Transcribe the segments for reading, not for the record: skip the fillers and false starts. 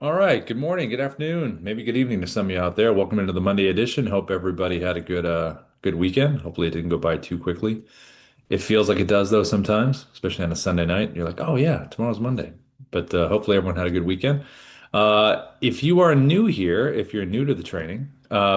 All right. Good morning, good afternoon, maybe good evening to some of you out there. Welcome into the Monday edition. Hope everybody had a good weekend. Hopefully it didn't go by too quickly. It feels like it does though sometimes, especially on a Sunday night. You're like, oh yeah, tomorrow's Monday. But hopefully everyone had a good weekend. If you are new here, if you're new to the training,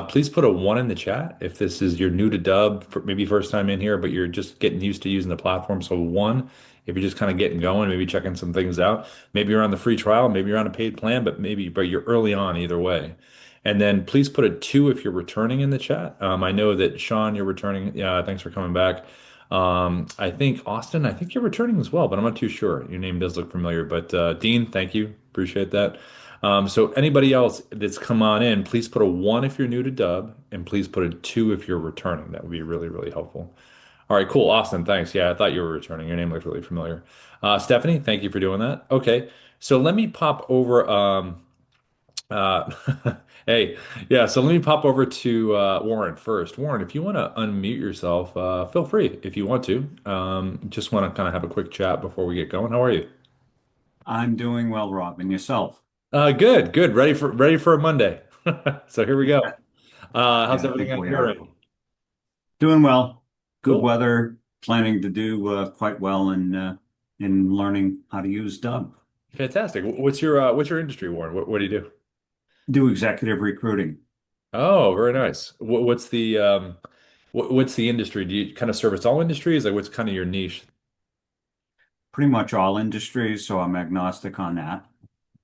please put a one in the chat. If this is you're new to Dubb, maybe first time in here, but you're just getting used to using the platform. So one, if you're just kind of getting going, maybe checking some things out. Maybe you're on the free trial, maybe you're on a paid plan, but you're early on either way. And then please put a two if you're returning in the chat. I know that Sean, you're returning. Yeah, thanks for coming back. I think Austin, I think you're returning as well, but I'm not too sure. Your name does look familiar, but Dean, thank you. Appreciate that. So anybody else that's come on in, please put a one if you're new to Dubb, and please put a two if you're returning. That would be really, really helpful. All right, cool. Austin, thanks. Yeah, I thought you were returning. Your name looked really familiar. Stephanie, thank you for doing that. Okay, so let me pop over. Uh, hey, yeah, so let me pop over to Warren first. Warren, if you want to unmute yourself, feel free if you want to. Just want to kind of have a quick chat before we get going. How are you? I'm doing well, Rob, and yourself? Good, good. Ready for a Monday. So here we go. How's Yeah, I everything think on we your are. end? Doing well. Good Cool. weather. Planning to do quite well in learning how to use Dubb. Fantastic. What's your industry, Warren? What do you do? Do executive recruiting. Oh, very nice. What's the industry? Do you kind of service all industries? Like what's kind of your niche? Pretty much all industries, so I'm agnostic on that.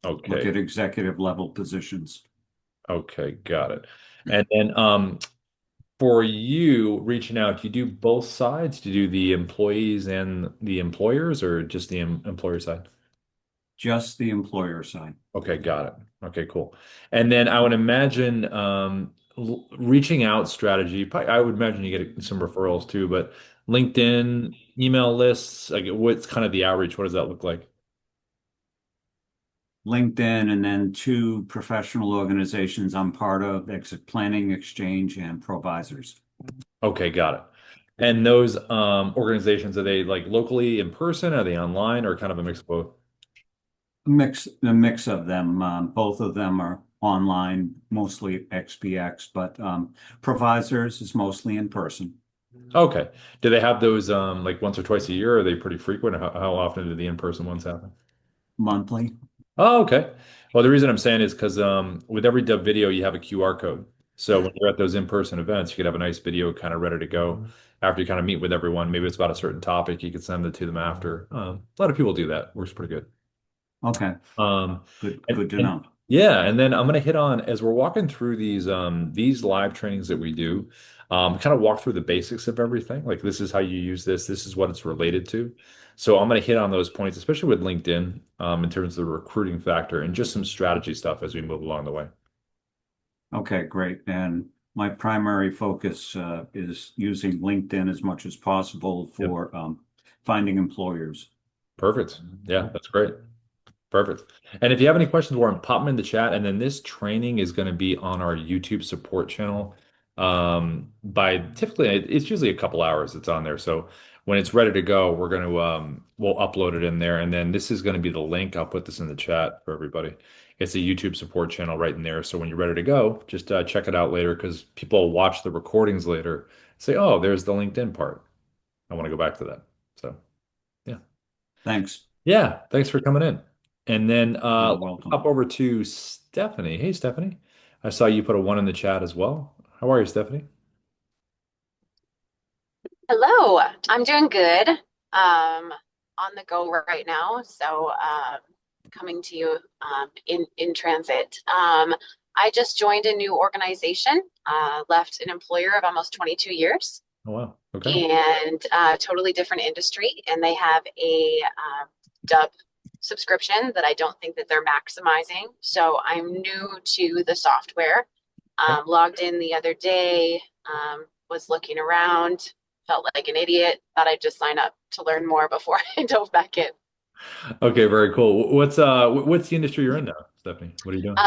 Look Okay. at executive level positions. Okay, got it. And then for you reaching out, do you do both sides? Do you do the employees and the employers or just the employer side? Just the employer side. Okay, got it. Okay, cool. And then I would imagine reaching out strategy, probably, I would imagine you get some referrals too, but LinkedIn, email lists, like what's kind of the outreach? What does that look like? LinkedIn, and then two professional organizations I'm part of, Exit Planning Exchange and Provisors. Okay, got it. And those organizations, are they like locally in person? Are they online or kind of a mix of both? A mix of them. Both of them are online, mostly XPX, but Provisors is mostly in person, Okay. Do they have those like once or twice a year? Are they pretty frequent? How often do the in-person ones happen? monthly. Oh, okay. Well, the reason I'm saying is because with every dub video, you have a QR code. So when you're at those in-person events, you could have a nice video kind of ready to go after you kind of meet with everyone. Maybe it's about a certain topic. You could send it to them after. A lot of people do that. Works pretty good. Okay, Um, good, and, good to and know. yeah, and then I'm gonna hit on as we're walking through these live trainings that we do, kind of walk through the basics of everything. Like this is how you use this, this is what it's related to. So I'm gonna hit on those points, especially with LinkedIn, in terms of the recruiting factor and just some strategy stuff as we move along the way. Okay, great. And my primary focus is using LinkedIn as much as possible Yep. for finding employers. Perfect. Yeah, that's great. Perfect. And if you have any questions, Warren, pop them in the chat. And then this training is going to be on our YouTube support channel. By typically, it's usually a couple hours it's on there. So when it's ready to go, we'll upload it in there. And then this is going to be the link. I'll put this in the chat for everybody. It's a YouTube support channel right in there. So when you're ready to go, just check it out later because people will watch the recordings later, say, oh, there's the LinkedIn part. I want to go back to that. So yeah. Thanks. Yeah, thanks for coming in. And then You're let me hop welcome. over to Stephanie. Hey, Stephanie. I saw you put a one in the chat as well. How are you, Stephanie? Hello, I'm doing good. On the go right now, so coming to you in transit. I just joined a new organization, left an employer of almost 22 years, Oh, wow. Okay. and totally different industry, and they have a Dubb subscription that I don't think that they're maximizing. So I'm new to the software. Okay. Logged in the other day, was looking around, felt like an idiot, thought I'd just sign up to learn more before I dove back in. Okay, very cool. What's the industry you're in now, Stephanie? What are you doing?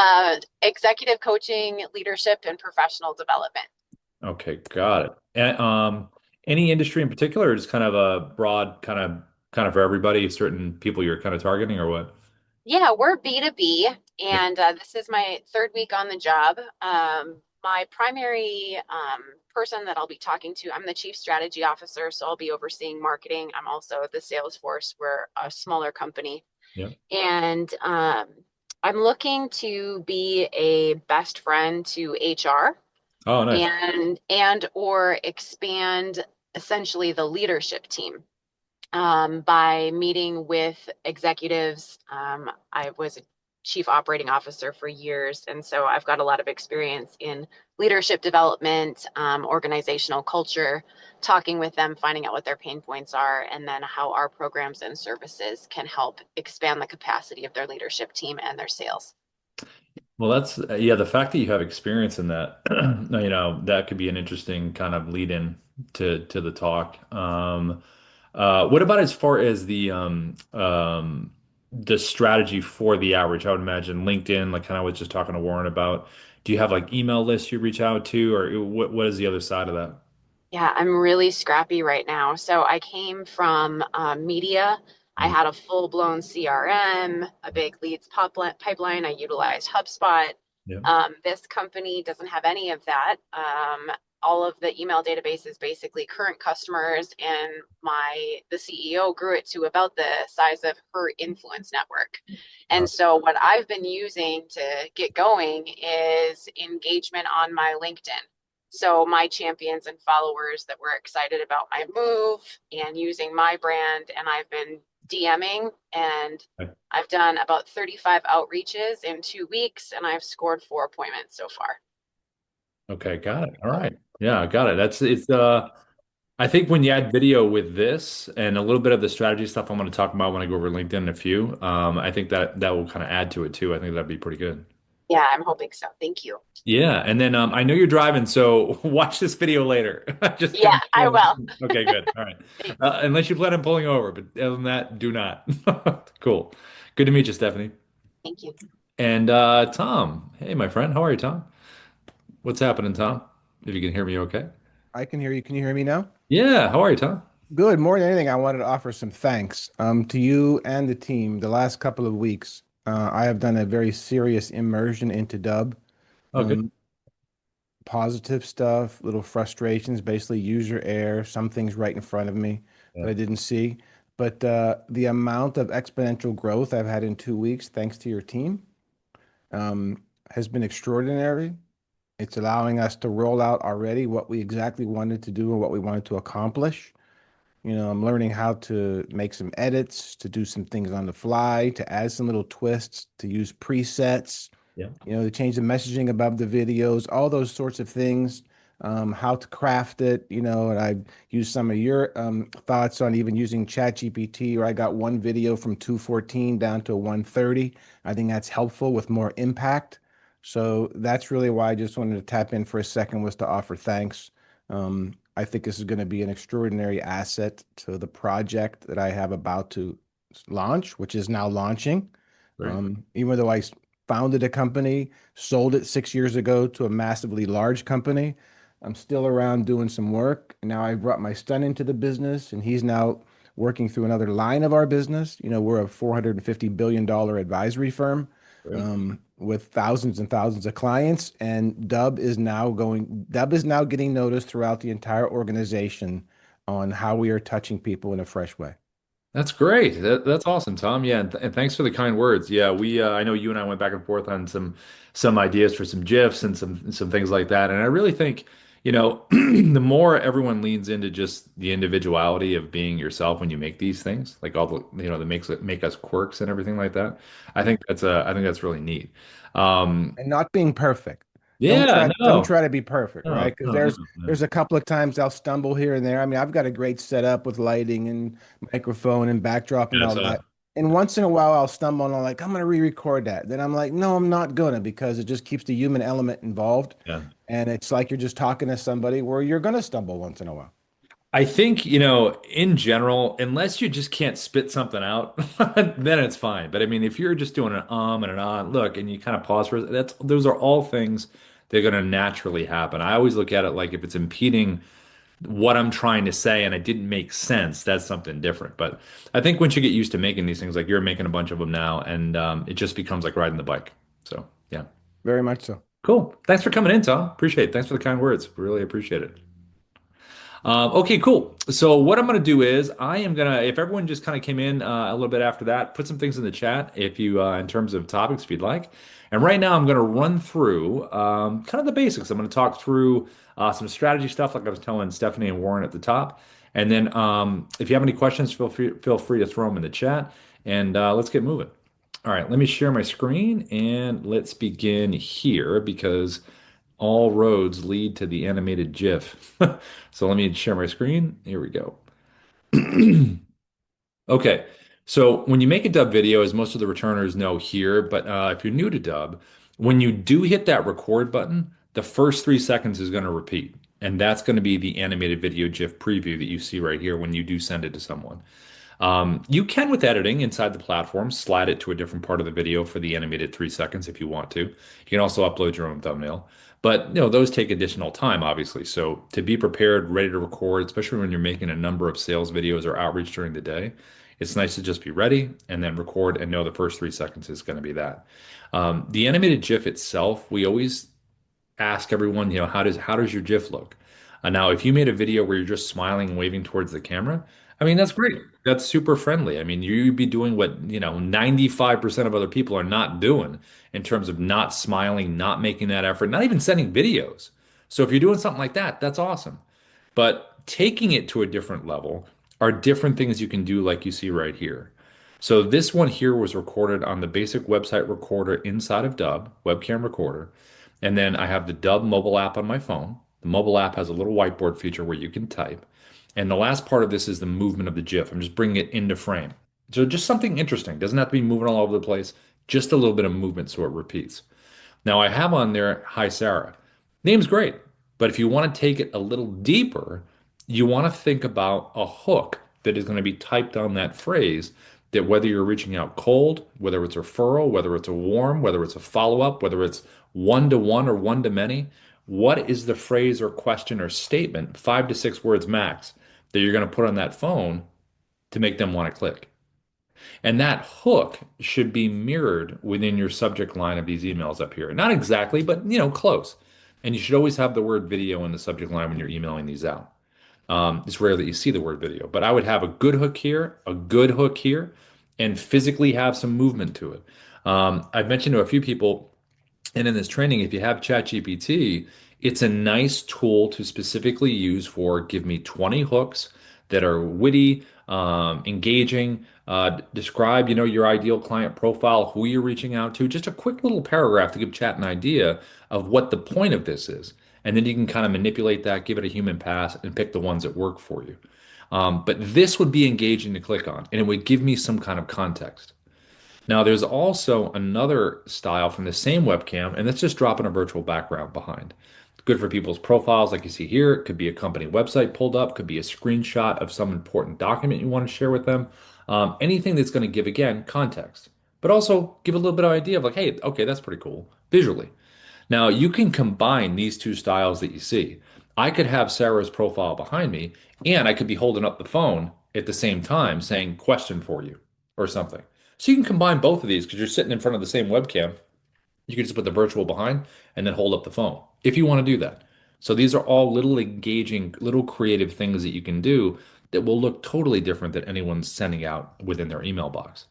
Executive coaching, leadership, and professional development. Okay, got it. And any industry in particular, or just kind of a broad kind of for everybody, certain people you're kind of targeting or what? Yeah, we're B2B, Yep. and this is my third week on the job. My primary person that I'll be talking to, I'm the chief strategy officer, so I'll be overseeing marketing. I'm also the sales force. We're a smaller company, Yep. and I'm looking to be a best friend to HR Oh, nice. and or expand essentially the leadership team by meeting with executives. I was a chief operating officer for years, and so I've got a lot of experience in leadership development, organizational culture, talking with them, finding out what their pain points are, and then how our programs and services can help expand the capacity of their leadership team and their sales. Well, that's yeah, the fact that you have experience in that, that could be an interesting kind of lead in to the talk. What about as far as the strategy for the outreach? I would imagine LinkedIn, like kind of was just talking to Warren about. Do you have like email lists you reach out to, or what is the other side of that? Yeah, I'm really scrappy right now. So I came from media. I Mm. had a full-blown CRM, a big leads pipeline. I utilized HubSpot. Yeah. This company doesn't have any of that. All of the email database is basically current customers, and the CEO grew it to about the size of her influence network. And so what I've been using to get going is engagement on my LinkedIn. So my champions and followers that were excited about my move and using my brand, and I've been DMing, and Okay. I've done about 35 outreaches in 2 weeks, and I've scored 4 appointments so far. Okay, got it. All right. Yeah, I got it. I think when you add video with this and a little bit of the strategy stuff I'm going to talk about when I go over LinkedIn in a few, I think that will kind of add to it too. I think that'd be pretty good. Yeah, I'm hoping so. Thank you. Yeah, and then I know you're driving, so watch this video later. Just Yeah, gonna. I will. Okay, good. All right. Thanks. Unless you plan on pulling over, but other than that, do not. Cool. Good to meet you, Stephanie. Thank you. And Tom. Hey, my friend. How are you, Tom? What's happening, Tom? If you can hear me, okay. I can hear you. Can you hear me now? Yeah. How are you, Tom? Good. More than anything, I wanted to offer some thanks to you and the team. The last couple of weeks, I have done a very serious immersion into Dubb. Oh, good. Um, Positive stuff, little frustrations, basically user error, some things right in front of me Yeah. that I didn't see. But the amount of exponential growth I've had in 2 weeks, thanks to your team, has been extraordinary. It's allowing us to roll out already what we exactly wanted to do and what we wanted to accomplish. I'm learning how to make some edits, to do some things on the fly, to add some little twists, to use presets, Yeah. to change the messaging above the videos, all those sorts of things, how to craft it, and I've used some of your thoughts on even using ChatGPT, where I got one video from 214 down to 130. I think that's helpful with more impact. So that's really why I just wanted to tap in for a second, was to offer thanks. I think this is going to be an extraordinary asset to the project that I have about to launch, which is now launching. Great. Even though I founded a company, sold it 6 years ago to a massively large company, I'm still around doing some work. And now I brought my son into the business, and he's now working through another line of our business. We're a $450 billion advisory firm Great. with thousands and thousands of clients. And Dubb is now getting noticed throughout the entire organization on how we are touching people in a fresh way. That's great. That's awesome, Tom. Yeah, and thanks for the kind words. Yeah, we I know you and I went back and forth on some ideas for some GIFs and some things like that. And I really think, the more everyone leans into just the individuality of being yourself when you make these things, like all the, that make us quirks and everything like that. I think that's really neat. Um, And not being perfect. Don't yeah, try don't no, try to be perfect, no, right? Because no, no, there's no. a couple of times I'll stumble here and there. I mean, I've got a great setup with lighting and microphone and backdrop and Yeah, all that. And once in a while I'll stumble and I'm like, I'm gonna re-record that. Then I'm like, no, I'm not gonna, because it just keeps the human element involved. yeah. And it's like you're just talking to somebody where you're gonna stumble once in a while. I think, in general, unless you just can't spit something out, then it's fine. But I mean, if you're just doing an and an look, and you kind of pause for those are all things that are going to naturally happen. I always look at it like if it's impeding what I'm trying to say and it didn't make sense, that's something different. But I think once you get used to making these things, like you're making a bunch of them now, and it just becomes like riding the bike. So yeah, Very much so. cool. Thanks for coming in, Tom. Appreciate it. Thanks for the kind words. Really appreciate it. Okay, cool. So what I'm going to do is I am going to, if everyone just kind of came in a little bit after that, put some things in the chat if you, in terms of topics, if you'd like. And right now I'm going to run through kind of the basics. I'm going to talk through some strategy stuff, like I was telling Stephanie and Warren at the top. And then if you have any questions, feel free to throw them in the chat, and let's get moving. All right, let me share my screen and let's begin here because all roads lead to the animated GIF. So let me share my screen. Here we go. Okay. So when you make a Dubb video, as most of the returners know here, but if you're new to Dubb, when you do hit that record button, the first 3 seconds is going to repeat. And that's going to be the animated video GIF preview that you see right here when you do send it to someone. You can, with editing inside the platform, slide it to a different part of the video for the animated 3 seconds if you want to. You can also upload your own thumbnail. But those take additional time, obviously. So to be prepared, ready to record, especially when you're making a number of sales videos or outreach during the day, it's nice to just be ready and then record and know the first 3 seconds is going to be that. The animated GIF itself, we always ask everyone, how does your GIF look? Now, if you made a video where you're just smiling and waving towards the camera, I mean, that's great. That's super friendly. I mean, you'd be doing what, 95% of other people are not doing in terms of not smiling, not making that effort, not even sending videos. So if you're doing something like that, that's awesome. But taking it to a different level are different things you can do, like you see right here. So this one here was recorded on the basic website recorder inside of Dubb, webcam recorder. And then I have the Dubb mobile app on my phone. The mobile app has a little whiteboard feature where you can type. And the last part of this is the movement of the GIF. I'm just bringing it into frame. So just something interesting. Doesn't have to be moving all over the place. Just a little bit of movement so it repeats. Now I have on there, "Hi Sarah." Name's great, but if you want to take it a little deeper, you want to think about a hook that is going to be typed on that phrase, that whether you're reaching out cold, whether it's a referral, whether it's a warm, whether it's a follow-up, whether it's one-to-one or one-to-many, what is the phrase or question or statement, 5 to 6 words max, that you're going to put on that phone to make them want to click? And that hook should be mirrored within your subject line of these emails up here. Not exactly, but close. And you should always have the word video in the subject line when you're emailing these out. It's rare that you see the word video, but I would have a good hook here, a good hook here, and physically have some movement to it. I've mentioned to a few people, and in this training, if you have ChatGPT, it's a nice tool to specifically use for give me 20 hooks that are witty, engaging, describe, your ideal client profile, who you're reaching out to, just a quick little paragraph to give chat an idea of what the point of this is. And then you can kind of manipulate that, give it a human pass, and pick the ones that work for you. But this would be engaging to click on, and it would give me some kind of context. Now, there's also another style from the same webcam, and that's just dropping a virtual background behind. Good for people's profiles, like you see here. It could be a company website pulled up, could be a screenshot of some important document you want to share with them. Anything that's going to give, again, context, but also give a little bit of idea of like, hey, okay, that's pretty cool visually. Now, you can combine these two styles that you see. I could have Sarah's profile behind me, and I could be holding up the phone at the same time saying, "Question for you," or something. So you can combine both of these because you're sitting in front of the same webcam. You can just put the virtual behind and then hold up the phone if you want to do that. So these are all little engaging, little creative things that you can do that will look totally different than anyone's sending out within their email box.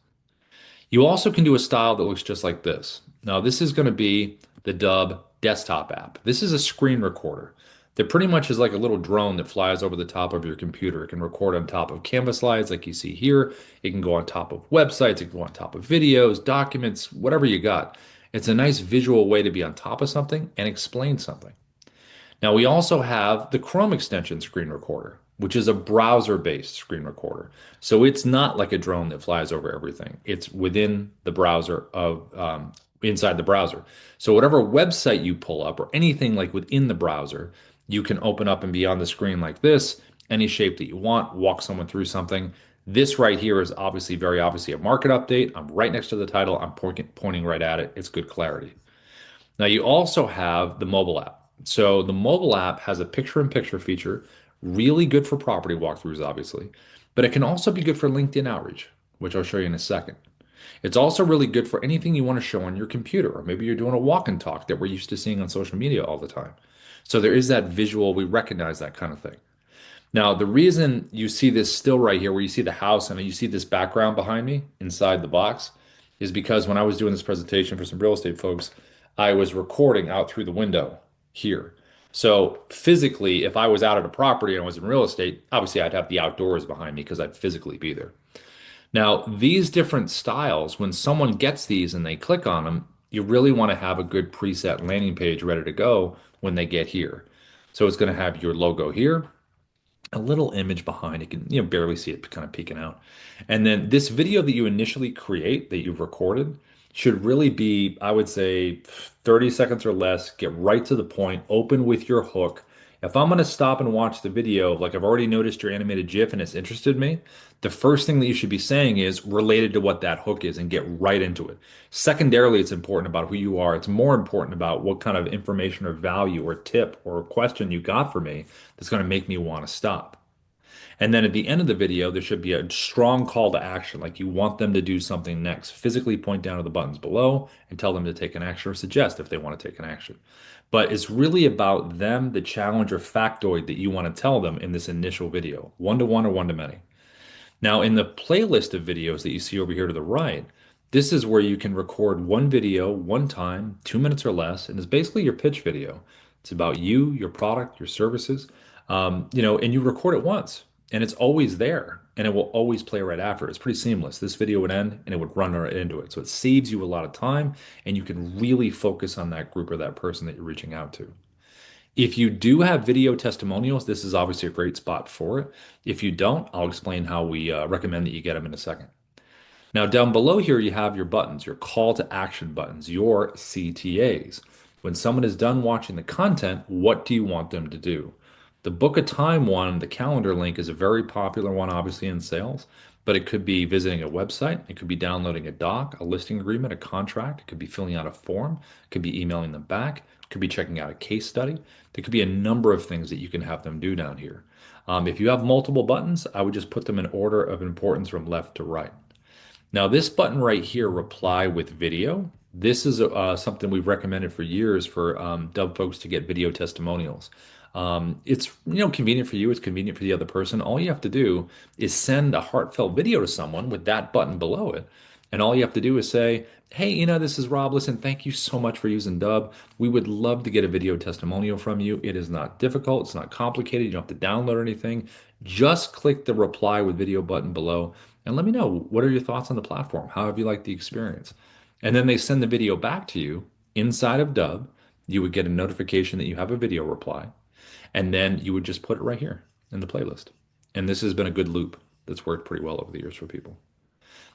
You also can do a style that looks just like this. Now, this is going to be the Dubb desktop app. This is a screen recorder that pretty much is like a little drone that flies over the top of your computer. It can record on top of Canva slides like you see here. It can go on top of websites. It can go on top of videos, documents, whatever you got. It's a nice visual way to be on top of something and explain something. Now, we also have the Chrome extension screen recorder, which is a browser-based screen recorder. So it's not like a drone that flies over everything. It's within the browser of inside the browser. So whatever website you pull up or anything like within the browser, you can open up and be on the screen like this, any shape that you want, walk someone through something. This right here is very obviously a market update. I'm right next to the title. I'm pointing right at it. It's good clarity. Now you also have the mobile app. So the mobile app has a picture-in-picture feature Really good for property walkthroughs, obviously, but it can also be good for LinkedIn outreach, which I'll show you in a second. It's also really good for anything you want to show on your computer, or maybe you're doing a walk and talk that we're used to seeing on social media all the time. So there is that visual, we recognize that kind of thing. Now, the reason you see this still right here, where you see the house and you see this background behind me inside the box, is because when I was doing this presentation for some real estate folks, I was recording out through the window here. So physically, if I was out at a property and I was in real estate, obviously I'd have the outdoors behind me because I'd physically be there. Now, these different styles, when someone gets these and they click on them, you really want to have a good preset landing page ready to go when they get here. So it's going to have your logo here, a little image behind. You can, barely see it kind of peeking out. And then this video that you initially create that you've recorded should really be, I would say, 30 seconds or less. Get right to the point, open with your hook. If I'm going to stop and watch the video, like I've already noticed your animated GIF and it's interested me, the first thing that you should be saying is related to what that hook is and get right into it. Secondarily, it's important about who you are. It's more important about what kind of information or value or tip or question you got for me that's going to make me want to stop. And then at the end of the video, there should be a strong call to action, like you want them to do something next. Physically point down to the buttons below and tell them to take an action or suggest if they want to take an action. But it's really about them, the challenge or factoid that you want to tell them in this initial video, one-to-one or one-to-many. Now, in the playlist of videos that you see over here to the right, this is where you can record one video, one time, 2 minutes or less, and it's basically your pitch video. It's about you, your product, your services, and you record it once, and it's always there, and it will always play right after. It's pretty seamless. This video would end, and it would run right into it. So it saves you a lot of time, and you can really focus on that group or that person that you're reaching out to. If you do have video testimonials, this is obviously a great spot for it. If you don't, I'll explain how we recommend that you get them in a second. Now, down below here, you have your buttons, your call to action buttons, your CTAs. When someone is done watching the content, what do you want them to do? The book a time one, the calendar link, is a very popular one, obviously, in sales, but it could be visiting a website, it could be downloading a doc, a listing agreement, a contract, it could be filling out a form, it could be emailing them back, it could be checking out a case study. There could be a number of things that you can have them do down here. If you have multiple buttons, I would just put them in order of importance from left to right. Now, this button right here, reply with video, this is something we've recommended for years for Dubb folks to get video testimonials. It's convenient for you. It's convenient for the other person. All you have to do is send a heartfelt video to someone with that button below it. And all you have to do is say, hey, this is Rob. Listen, thank you so much for using Dubb. We would love to get a video testimonial from you. It is not difficult. It's not complicated. You don't have to download anything. Just click the reply with video button below and let me know, what are your thoughts on the platform? How have you liked the experience? And then they send the video back to you inside of Dubb. You would get a notification that you have a video reply. And then you would just put it right here in the playlist. And this has been a good loop that's worked pretty well over the years for people.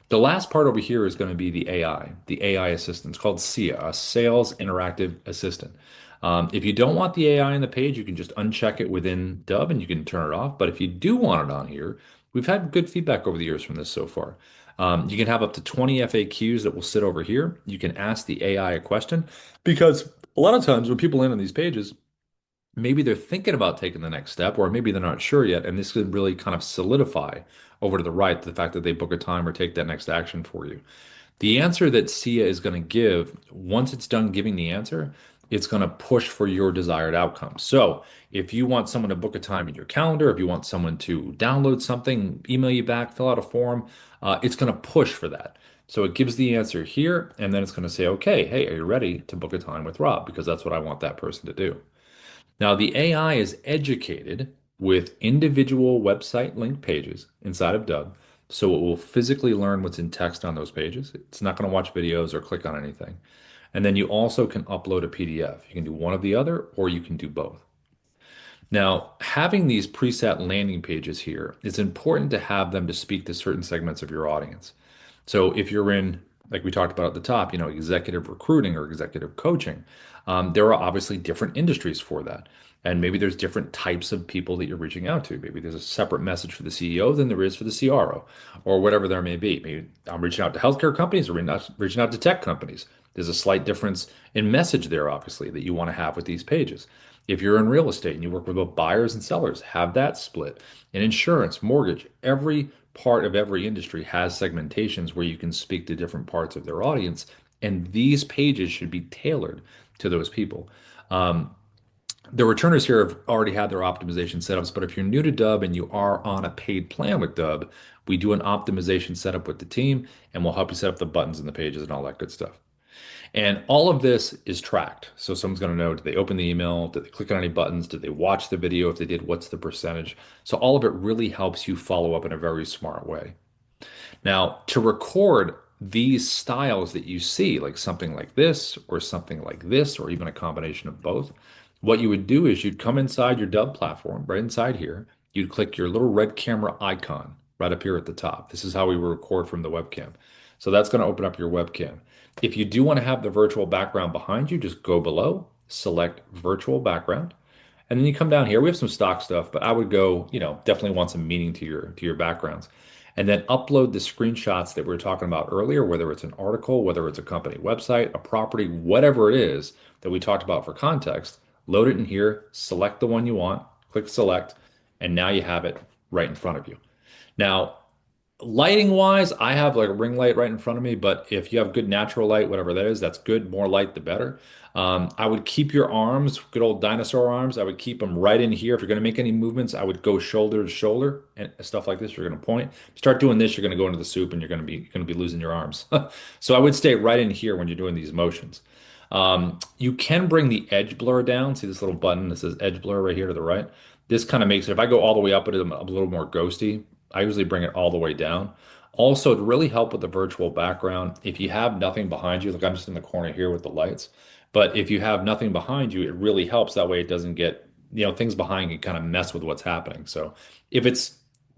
The last part over here is going to be the AI assistant. It's called SIA, a Sales Interactive Assistant. If you don't want the AI on the page, you can just uncheck it within Dubb and you can turn it off. But if you do want it on here, we've had good feedback over the years from this so far. You can have up to 20 FAQs that will sit over here. You can ask the AI a question because a lot of times when people land on these pages, maybe they're thinking about taking the next step, or maybe they're not sure yet. And this could really kind of solidify over to the right the fact that they book a time or take that next action for you. The answer that SIA is going to give, once it's done giving the answer, it's going to push for your desired outcome. So if you want someone to book a time in your calendar, if you want someone to download something, email you back, fill out a form, it's going to push for that. So it gives the answer here, and then it's going to say, okay, hey, are you ready to book a time with Rob? Because that's what I want that person to do. Now, the AI is educated with individual website link pages inside of Dubb, so it will physically learn what's in text on those pages. It's not going to watch videos or click on anything. And then you also can upload a PDF. You can do one or the other, or you can do both. Now, having these preset landing pages here, it's important to have them to speak to certain segments of your audience. So if you're in, like we talked about at the top, executive recruiting or executive coaching, there are obviously different industries for that. And maybe there's different types of people that you're reaching out to. Maybe there's a separate message for the CEO than there is for the CRO, or whatever there may be. Maybe I'm reaching out to healthcare companies or reaching out to tech companies. There's a slight difference in message there, obviously, that you want to have with these pages. If you're in real estate and you work with both buyers and sellers, have that split. In insurance, mortgage, every part of every industry has segmentations where you can speak to different parts of their audience, and these pages should be tailored to those people. Um, the returners here have already had their optimization setups, but if you're new to Dubb and you are on a paid plan with Dubb, we do an optimization setup with the team, and we'll help you set up the buttons and the pages and all that good stuff. And all of this is tracked. So someone's going to know, did they open the email? Did they click on any buttons? Did they watch the video? If they did, what's the percentage? So all of it really helps you follow up in a very smart way. Now, to record these styles that you see, like something like this, or something like this, or even a combination of both, what you would do is you'd come inside your Dubb platform, right inside here. You'd click your little red camera icon right up here at the top. This is how we record from the webcam. So that's going to open up your webcam. If you do want to have the virtual background behind you, just go below, select virtual background. And then you come down here. We have some stock stuff, but I would go, definitely want some meaning to your backgrounds. And then upload the screenshots that we were talking about earlier, whether it's an article, whether it's a company website, a property, whatever it is that we talked about for context, load it in here, select the one you want, click select, and now you have it right in front of you. Now, lighting wise, I have like a ring light right in front of me, but if you have good natural light, whatever that is, that's good. More light, the better. I would keep your arms, good old dinosaur arms. I would keep them right in here. If you're going to make any movements, I would go shoulder to shoulder and stuff like this. You're going to point. Start doing this, you're going to go into the soup and you're going to be losing your arms. So I would stay right in here when you're doing these motions. You can bring the edge blur down. See this little button that says edge blur right here to the right? This kind of makes it, if I go all the way up, it's a little more ghosty. I usually bring it all the way down. Also, to really help with the virtual background, if you have nothing behind you, like I'm just in the corner here with the lights, but if you have nothing behind you, it really helps. That way it doesn't get, things behind you kind of mess with what's happening. So if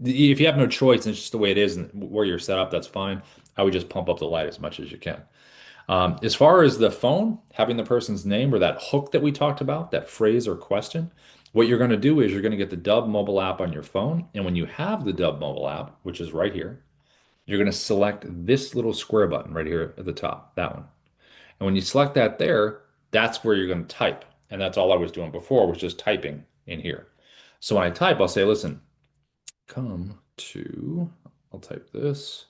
you have no choice and it's just the way it is and where you're set up, that's fine. I would just pump up the light as much as you can. As far as the phone, having the person's name or that hook that we talked about, that phrase or question, what you're going to do is you're going to get the Dubb mobile app on your phone. And when you have the Dubb mobile app, which is right here, you're going to select this little square button right here at the top, that one. And when you select that there, that's where you're going to type. And that's all I was doing before, was just typing in here. So when I type, I'll say, listen, I'll type this.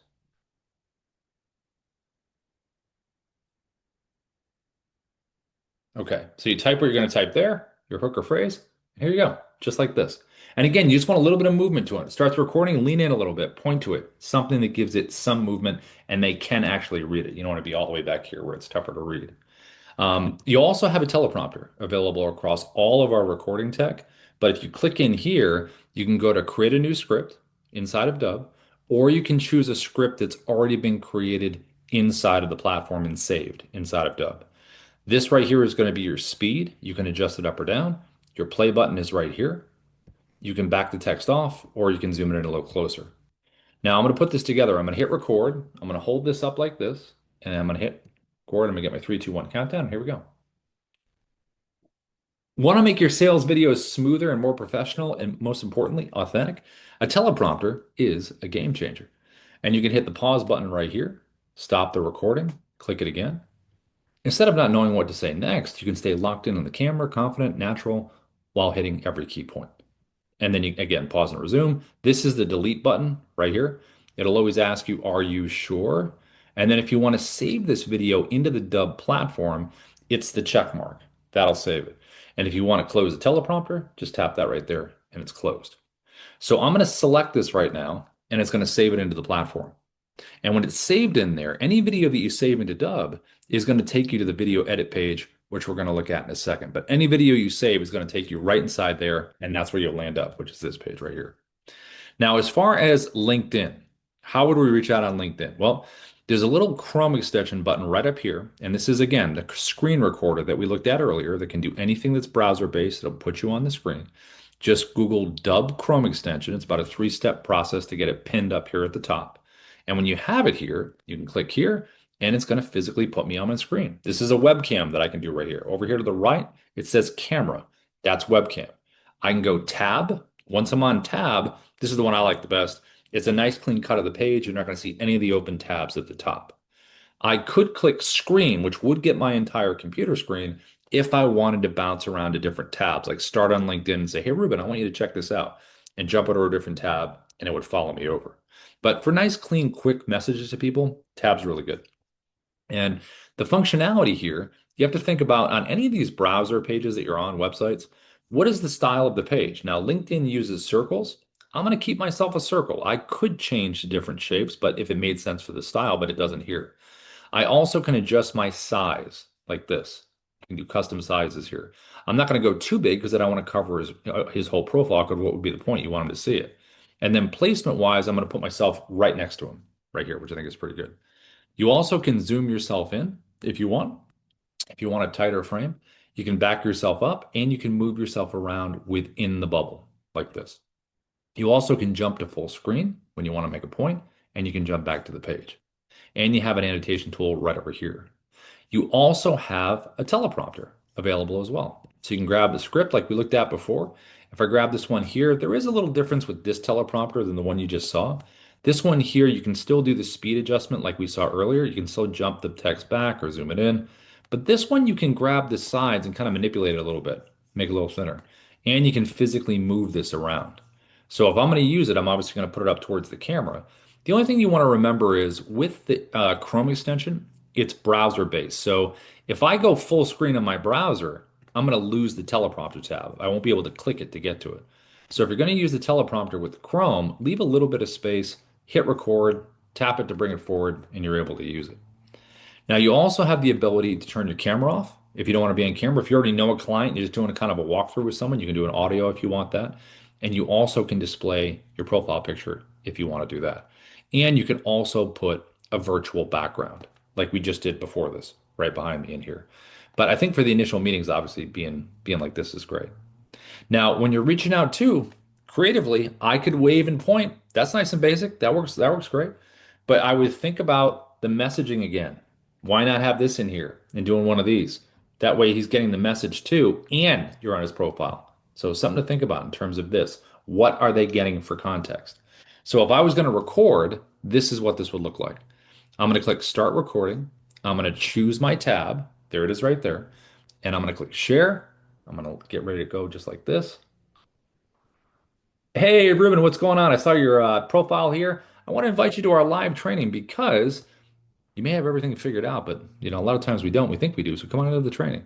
Okay, so you type what you're going to type there, your hook or phrase. Here you go, just like this. And again, you just want a little bit of movement to it. It starts recording, lean in a little bit, point to it, something that gives it some movement, and they can actually read it. You don't want to be all the way back here where it's tougher to read. You also have a teleprompter available across all of our recording tech. But if you click in here, you can go to create a new script inside of Dubb, or you can choose a script that's already been created inside of the platform and saved inside of Dubb. This right here is going to be your speed. You can adjust it up or down. Your play button is right here. You can back the text off, or you can zoom it in a little closer. Now I'm going to put this together. I'm going to hit record. I'm going to hold this up like this, and I'm going to hit record. I'm going to get my 3, 2, 1 countdown. Here we go. Want to make your sales videos smoother and more professional, and most importantly, authentic? A teleprompter is a game changer. And you can hit the pause button right here, stop the recording, click it again. Instead of not knowing what to say next, you can stay locked in on the camera, confident, natural, while hitting every key point. And then you, again, pause and resume. This is the delete button right here. It'll always ask you, are you sure? And then if you want to save this video into the Dubb platform, it's the check mark. That'll save it. And if you want to close the teleprompter, just tap that right there and it's closed. So I'm going to select this right now, and it's going to save it into the platform. And when it's saved in there, any video that you save into Dubb is going to take you to the video edit page, which we're going to look at in a second. But any video you save is going to take you right inside there, and that's where you'll land up, which is this page right here. Now, as far as LinkedIn, how would we reach out on LinkedIn? Well, there's a little Chrome extension button right up here. And this is, again, the screen recorder that we looked at earlier that can do anything that's browser-based. It'll put you on the screen. Just Google Dubb Chrome extension. It's about a 3-step process to get it pinned up here at the top. And when you have it here, you can click here, and it's going to physically put me on my screen. This is a webcam that I can do right here. Over here to the right, it says camera. That's webcam. I can go tab. Once I'm on tab, this is the one I like the best. It's a nice clean cut of the page. You're not going to see any of the open tabs at the top. I could click screen, which would get my entire computer screen if I wanted to bounce around to different tabs, like start on LinkedIn and say, hey, Ruben, I want you to check this out, and jump over to a different tab, and it would follow me over. But for nice, clean, quick messages to people, tab's really good. And the functionality here, you have to think about on any of these browser pages that you're on, websites, what is the style of the page? Now, LinkedIn uses circles. I'm going to keep myself a circle. I could change to different shapes, but if it made sense for the style, but it doesn't here. I also can adjust my size like this. You can do custom sizes here. I'm not going to go too big because I don't want to cover his whole profile because what would be the point? You want him to see it. And then placement wise, I'm going to put myself right next to him right here, which I think is pretty good. You also can zoom yourself in if you want. If you want a tighter frame, you can back yourself up and you can move yourself around within the bubble like this. You also can jump to full screen when you want to make a point, and you can jump back to the page. And you have an annotation tool right over here. You also have a teleprompter available as well. So you can grab the script like we looked at before. If I grab this one here, there is a little difference with this teleprompter than the one you just saw. This one here, you can still do the speed adjustment like we saw earlier. You can still jump the text back or zoom it in. But this one, you can grab the sides and kind of manipulate it a little bit, make it a little thinner. And you can physically move this around. So if I'm going to use it, I'm obviously going to put it up towards the camera. The only thing you want to remember is with the Chrome extension, it's browser based. So if I go full screen on my browser, I'm going to lose the teleprompter tab. I won't be able to click it to get to it. So if you're going to use the teleprompter with Chrome, leave a little bit of space, hit record, tap it to bring it forward, and you're able to use it. Now, you also have the ability to turn your camera off if you don't want to be on camera. If you already know a client, you're just doing a kind of a walkthrough with someone, you can do an audio if you want that. And you also can display your profile picture if you want to do that. And you can also put a virtual background like we just did before this, right behind me in here. But I think for the initial meetings, obviously being like this is great. Now, when you're reaching out too, creatively, I could wave and point. That's nice and basic. That works great. But I would think about the messaging again. Why not have this in here and doing one of these? That way he's getting the message too, and you're on his profile. So something to think about in terms of this. What are they getting for context? So if I was going to record, this is what this would look like. I'm going to click start recording. I'm going to choose my tab. There it is right there. And I'm going to click share. I'm going to get ready to go just like this. Hey, Ruben, what's going on? I saw your profile here. I want to invite you to our live training because you may have everything figured out, but a lot of times we don't. We think we do. So come on into the training.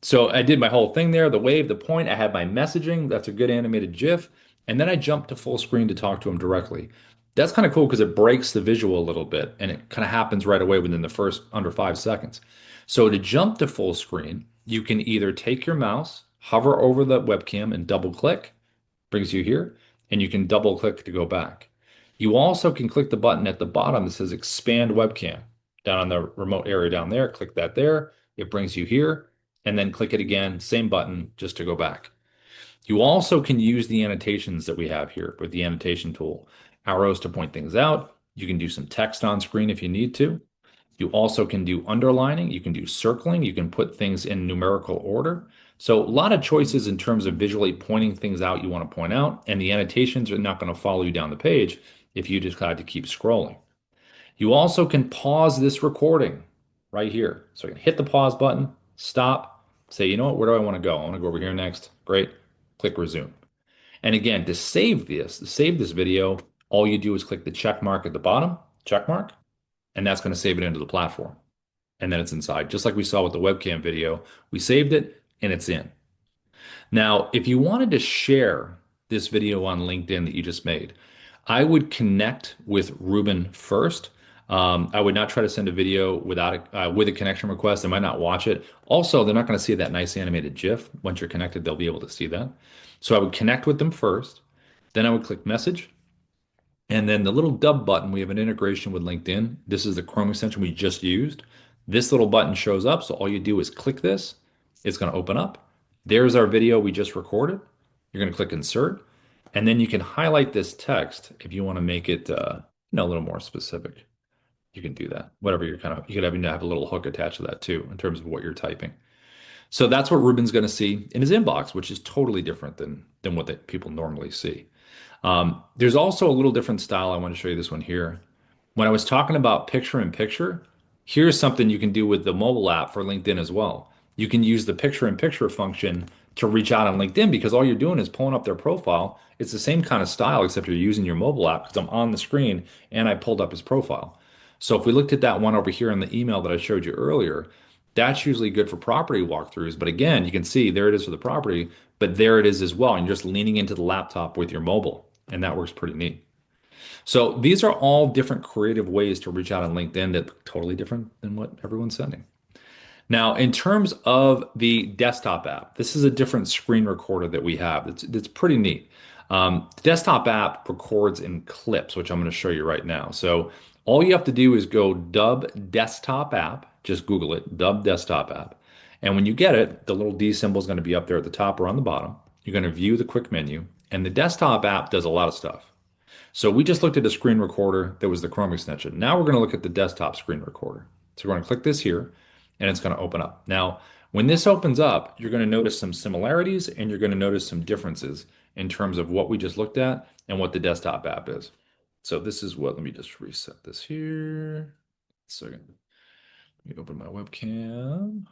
So I did my whole thing there, the wave, the point. I had my messaging. That's a good animated GIF. And then I jumped to full screen to talk to him directly. That's kind of cool because it breaks the visual a little bit and it kind of happens right away within the first under 5 seconds. So to jump to full screen, you can either take your mouse, hover over the webcam and double click, brings you here, and you can double click to go back. You also can click the button at the bottom that says expand webcam down on the remote area down there. Click that there. It brings you here and then click it again, same button just to go back. You also can use the annotations that we have here with the annotation tool, arrows to point things out. You can do some text on screen if you need to. You also can do underlining. You can do circling. You can put things in numerical order. So a lot of choices in terms of visually pointing things out you want to point out, and the annotations are not going to follow you down the page if you decide to keep scrolling. You also can pause this recording right here. So you can hit the pause button, stop, say, you know what, where do I want to go? I want to go over here next. Great. Click resume. And again, to save this video, all you do is click the check mark at the bottom, check mark, and that's going to save it into the platform. And then it's inside. Just like we saw with the webcam video, we saved it and it's in. Now, if you wanted to share this video on LinkedIn that you just made, I would connect with Ruben first. I would not try to send a video with a connection request. They might not watch it. Also, they're not going to see that nice animated GIF. Once you're connected, they'll be able to see that. So I would connect with them first. Then I would click message. And then the little Dubb button, we have an integration with LinkedIn. This is the Chrome extension we just used. This little button shows up. So all you do is click this. It's going to open up. There's our video we just recorded. You're going to click insert. And then you can highlight this text if you want to make it a little more specific. You can do that. Whatever you could even have a little hook attached to that too in terms of what you're typing. So that's what Ruben's going to see in his inbox, which is totally different than what people normally see. There's also a little different style. I want to show you this one here. When I was talking about picture in picture, Here's something you can do with the mobile app for LinkedIn as well. You can use the picture-in-picture function to reach out on LinkedIn because all you're doing is pulling up their profile. It's the same kind of style, except you're using your mobile app because I'm on the screen and I pulled up his profile. So if we looked at that one over here in the email that I showed you earlier, that's usually good for property walkthroughs. But again, you can see there it is for the property, but there it is as well. And you're just leaning into the laptop with your mobile, and that works pretty neat. So these are all different creative ways to reach out on LinkedIn that look totally different than what everyone's sending. Now, in terms of the desktop app, this is a different screen recorder that we have. It's pretty neat. The desktop app records in clips, which I'm going to show you right now. So all you have to do is go Dubb desktop app. Just Google it, Dubb desktop app. And when you get it, the little D symbol is going to be up there at the top or on the bottom. You're going to view the quick menu. And the desktop app does a lot of stuff. So we just looked at a screen recorder that was the Chrome extension. Now we're going to look at the desktop screen recorder. So we're going to click this here and it's going to open up. Now, when this opens up, you're going to notice some similarities and you're going to notice some differences in terms of what we just looked at and what the desktop app is. So this is what, let me just reset this here. So let me open my webcam.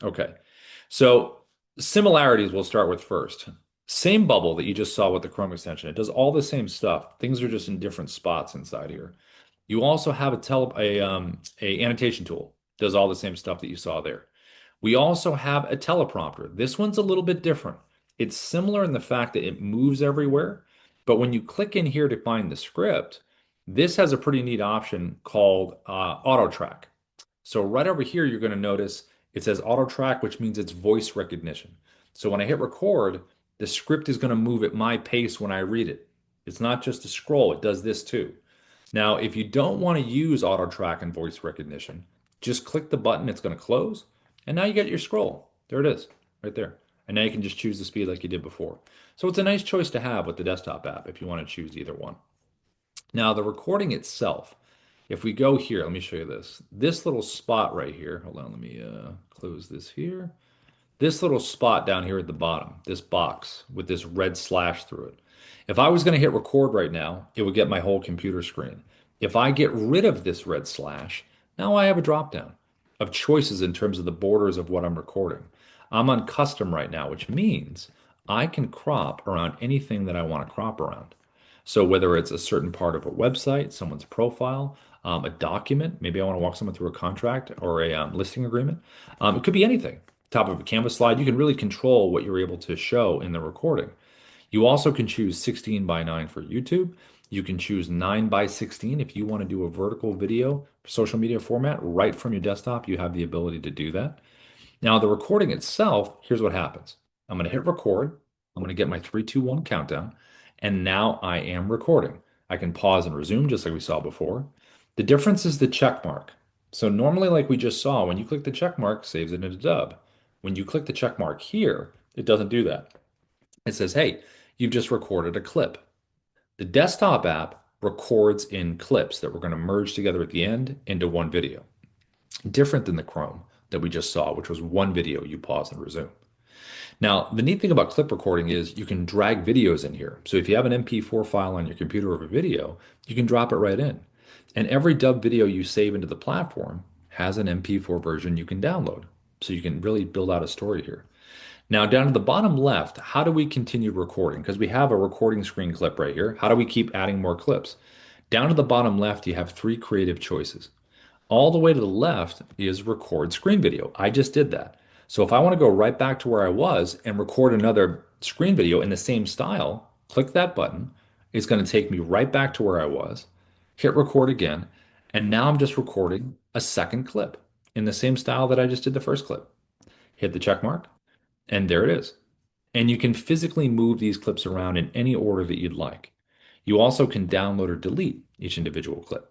Okay. So similarities we'll start with first. Same bubble that you just saw with the Chrome extension. It does all the same stuff. Things are just in different spots inside here. You also have a annotation tool. Does all the same stuff that you saw there. We also have a teleprompter. This one's a little bit different. It's similar in the fact that it moves everywhere, but when you click in here to find the script, this has a pretty neat option called auto track. So right over here, you're going to notice it says auto track, which means it's voice recognition. So when I hit record, the script is going to move at my pace when I read it. It's not just a scroll, it does this too. Now, if you don't want to use auto track and voice recognition, just click the button, it's going to close, and now you get your scroll. There it is, right there. And now you can just choose the speed like you did before. So it's a nice choice to have with the desktop app if you want to choose either one. Now, the recording itself, if we go here, let me show you this. This little spot right here, hold on, let me close this here. This little spot down here at the bottom, this box with this red slash through it. If I was going to hit record right now, it would get my whole computer screen. If I get rid of this red slash, now I have a drop down of choices in terms of the borders of what I'm recording. I'm on custom right now, which means I can crop around anything that I want to crop around. So whether it's a certain part of a website, someone's profile, a document, maybe I want to walk someone through a contract or a listing agreement. It could be anything. Top of a Canvas slide, you can really control what you're able to show in the recording. You also can choose 16 by 9 for YouTube. You can choose 9 by 16 if you want to do a vertical video social media format right from your desktop. You have the ability to do that. Now, the recording itself, here's what happens. I'm going to hit record. I'm going to get my 3, 2, 1 countdown. And now I am recording. I can pause and resume just like we saw before. The difference is the check mark. So normally, like we just saw, when you click the check mark, saves it into Dubb. When you click the check mark here, it doesn't do that. It says, hey, you've just recorded a clip. The desktop app records in clips that we're going to merge together at the end into one video. Different than the Chrome that we just saw, which was one video you pause and resume. Now, the neat thing about clip recording is you can drag videos in here. So if you have an MP4 file on your computer of a video, you can drop it right in. And every Dubb video you save into the platform has an MP4 version you can download. So you can really build out a story here. Now, down to the bottom left, how do we continue recording? Because we have a recording screen clip right here. How do we keep adding more clips? Down to the bottom left, you have 3 creative choices. All the way to the left is record screen video. I just did that. So if I want to go right back to where I was and record another screen video in the same style, click that button. It's going to take me right back to where I was, hit record again, and now I'm just recording a second clip in the same style that I just did the first clip. Hit the check mark, and there it is. And you can physically move these clips around in any order that you'd like. You also can download or delete each individual clip.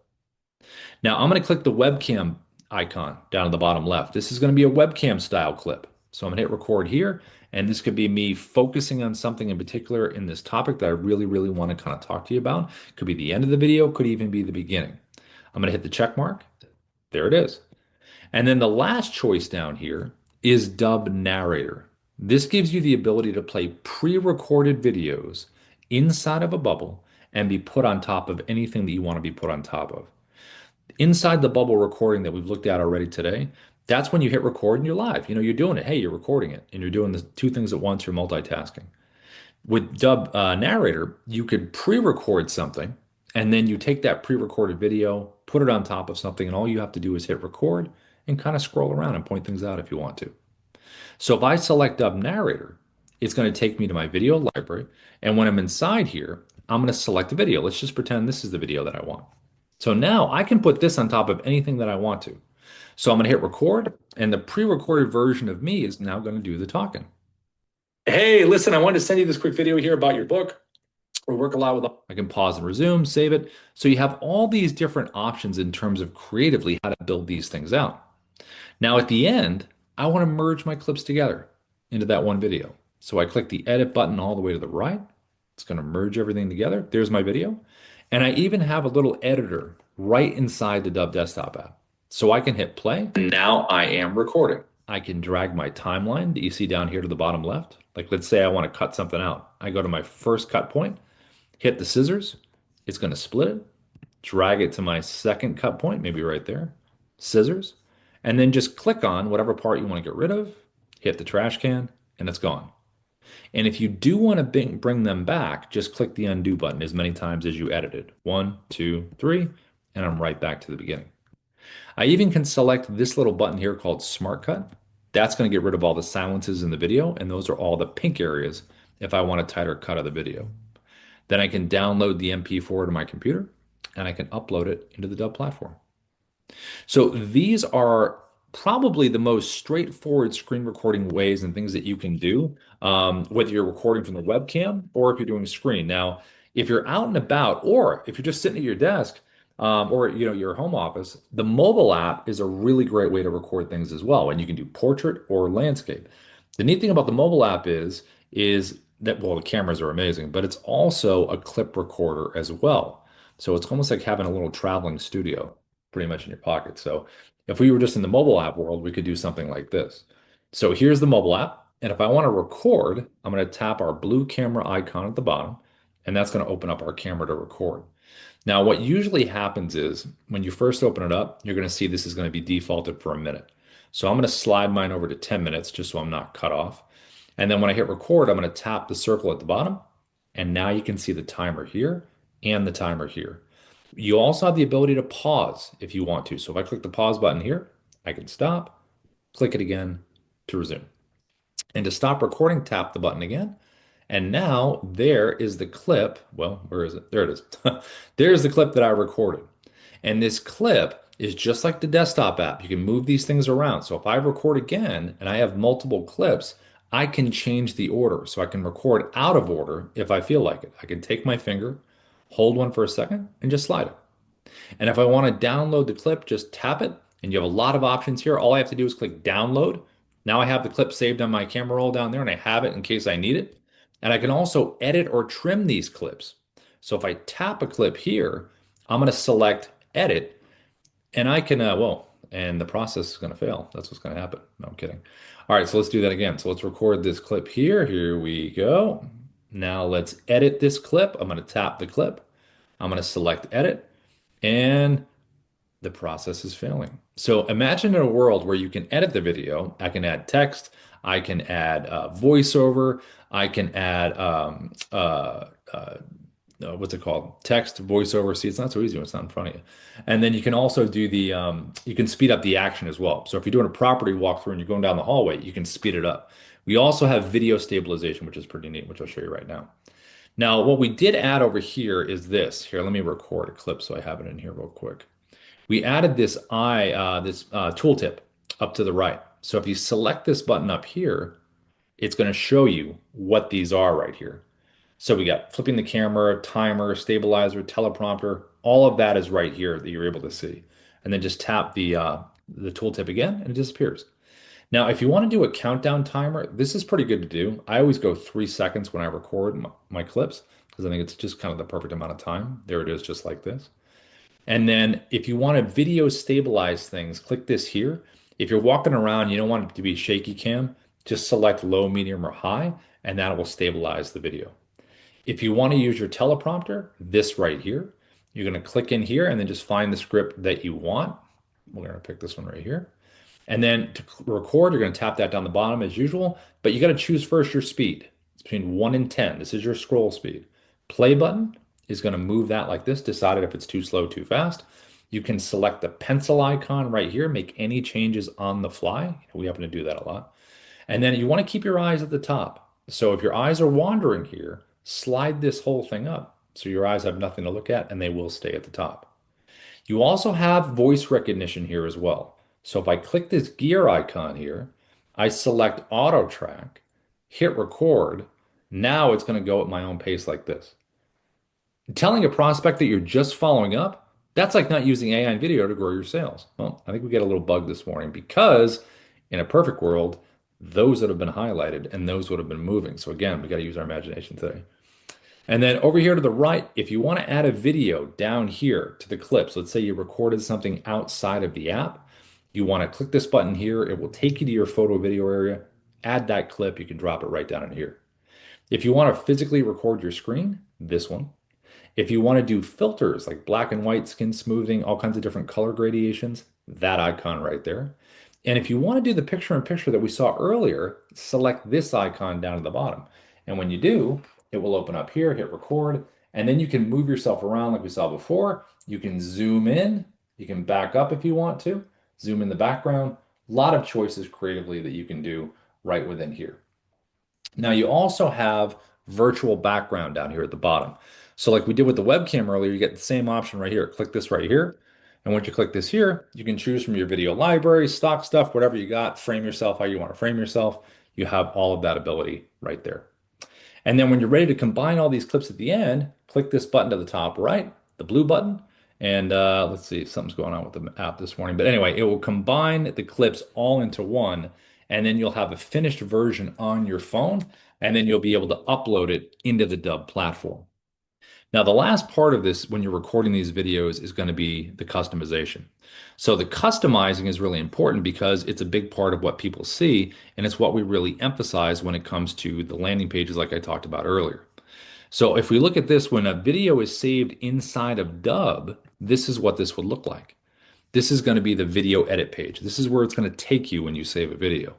Now I'm going to click the webcam icon down at the bottom left. This is going to be a webcam style clip. So I'm going to hit record here, and this could be me focusing on something in particular in this topic that I really, really want to kind of talk to you about. Could be the end of the video, could even be the beginning. I'm going to hit the check mark. There it is. And then the last choice down here is Dubb Narrator. This gives you the ability to play pre-recorded videos inside of a bubble and be put on top of anything that you want to be put on top of. Inside the bubble recording that we've looked at already today, that's when you hit record and you're live. You know, you're doing it. Hey, you're recording it and you're doing the two things at once. You're multitasking. With Dubb Narrator, you could pre-record something and then you take that pre-recorded video, put it on top of something, and all you have to do is hit record and kind of scroll around and point things out if you want to. So if I select Dubb Narrator, it's going to take me to my video library. And when I'm inside here, I'm going to select a video. Let's just pretend this is the video that I want. So now I can put this on top of anything that I want to. So I'm going to hit record, and the pre-recorded version of me is now going to do the talking. Hey, listen, I wanted to send you this quick video here about your book. We work a lot with, I can pause and resume, save it. So you have all these different options in terms of creatively how to build these things out. Now at the end, I want to merge my clips together into that one video. So I click the edit button all the way to the right. It's going to merge everything together. There's my video. And I even have a little editor right inside the Dubb desktop app. So I can hit play. Now I am recording. I can drag my timeline that you see down here to the bottom left. Like let's say I want to cut something out. I go to my first cut point, hit the scissors. It's going to split it, drag it to my second cut point, maybe right there, scissors, and then just click on whatever part you want to get rid of, hit the trash can, and it's gone. And if you do want to bring them back, just click the undo button as many times as you edited. 1, 2, 3, and I'm right back to the beginning. I even can select this little button here called Smart Cut. That's going to get rid of all the silences in the video, and those are all the pink areas if I want a tighter cut of the video. Then I can download the MP4 to my computer, and I can upload it into the Dubb platform. So these are probably the most straightforward screen recording ways and things that you can do, whether you're recording from the webcam or if you're doing screen. Now, if you're out and about, or if you're just sitting at your desk, or your home office, the mobile app is a really great way to record things as well. And you can do portrait or landscape. The neat thing about the mobile app is that, well, the cameras are amazing, but it's also a clip recorder as well. So it's almost like having a little traveling studio pretty much in your pocket. So if we were just in the mobile app world, we could do something like this. So here's the mobile app. And if I want to record, I'm going to tap our blue camera icon at the bottom, and that's going to open up our camera to record. Now, what usually happens is when you first open it up, you're going to see this is going to be defaulted for a minute. So I'm going to slide mine over to 10 minutes just so I'm not cut off. And then when I hit record, I'm going to tap the circle at the bottom. And now you can see the timer here and the timer here. You also have the ability to pause if you want to. So if I click the pause button here, I can stop, click it again to resume. And to stop recording, tap the button again. And now there is the clip. Well, where is it? There it is. There's the clip that I recorded. And this clip is just like the desktop app. You can move these things around. So if I record again and I have multiple clips, I can change the order. So I can record out of order if I feel like it. I can take my finger, hold one for a second, and just slide it. And if I want to download the clip, just tap it. And you have a lot of options here. All I have to do is click download. Now I have the clip saved on my camera roll down there, and I have it in case I need it. And I can also edit or trim these clips. So if I tap a clip here, I'm going to select edit, and I can, and the process is going to fail. That's what's going to happen. No, I'm kidding. All right, so let's do that again. So let's record this clip here. Here we go. Now let's edit this clip. I'm going to tap the clip. I'm going to select edit, and the process is failing. So imagine in a world where you can edit the video. I can add text. I can add voiceover. I can add what's it called? Text, voiceover. See, it's not so easy when it's not in front of you. And then you can also do the you can speed up the action as well. So if you're doing a property walkthrough and you're going down the hallway, you can speed it up. We also have video stabilization, which is pretty neat, which I'll show you right now. Now, what we did add over here is this. Here, let me record a clip so I have it in here real quick. We added this tooltip up to the right. So if you select this button up here, it's going to show you what these are right here. So we got flipping the camera, timer, stabilizer, teleprompter. All of that is right here that you're able to see. And then just tap the tooltip again and it disappears. Now, if you want to do a countdown timer, this is pretty good to do. I always go 3 seconds when I record my clips because I think it's just kind of the perfect amount of time. There it is, just like this. And then if you want to video stabilize things, click this here. If you're walking around, you don't want it to be shaky cam, just select low, medium, or high, and that will stabilize the video. If you want to use your teleprompter, this right here. You're going to click in here and then just find the script that you want. We're going to pick this one right here. And then to record, you're going to tap that down the bottom as usual, but you got to choose first your speed. It's between 1 and 10. This is your scroll speed. Play button is going to move that like this, decided if it's too slow, too fast. You can select the pencil icon right here, make any changes on the fly. We happen to do that a lot. And then you want to keep your eyes at the top. So if your eyes are wandering here, slide this whole thing up so your eyes have nothing to look at and they will stay at the top. You also have voice recognition here as well. So if I click this gear icon here, I select auto track, hit record. Now it's going to go at my own pace like this. Telling a prospect that you're just following up, that's like not using AI and video to grow your sales. Well, I think we get a little bug this morning because in a perfect world, those would have been highlighted and those would have been moving. So again, we got to use our imagination today. And then over here to the right, if you want to add a video down here to the clips, let's say you recorded something outside of the app, you want to click this button here. It will take you to your photo video area, add that clip. You can drop it right down in here. If you want to physically record your screen, this one. If you want to do filters like black and white, skin smoothing, all kinds of different color gradations, that icon right there. And if you want to do the picture in picture that we saw earlier, select this icon down at the bottom. And when you do, it will open up here, hit record, and then you can move yourself around like we saw before. You can zoom in, you can back up if you want to, zoom in the background. A lot of choices creatively that you can do right within here. Now you also have virtual background down here at the bottom. So like we did with the webcam earlier, you get the same option right here. Click this right here. And once you click this here, you can choose from your video library, stock stuff, whatever you got, frame yourself how you want to frame yourself. You have all of that ability right there. And then when you're ready to combine all these clips at the end, click this button to the top right, the blue button. And let's see, something's going on with the app this morning. But anyway, it will combine the clips all into one. And then you'll have a finished version on your phone. And then you'll be able to upload it into the Dubb platform. Now, the last part of this when you're recording these videos is going to be the customization. So the customizing is really important because it's a big part of what people see, and it's what we really emphasize when it comes to the landing pages like I talked about earlier. So if we look at this, when a video is saved inside of Dubb, this is what this would look like. This is going to be the video edit page. This is where it's going to take you when you save a video.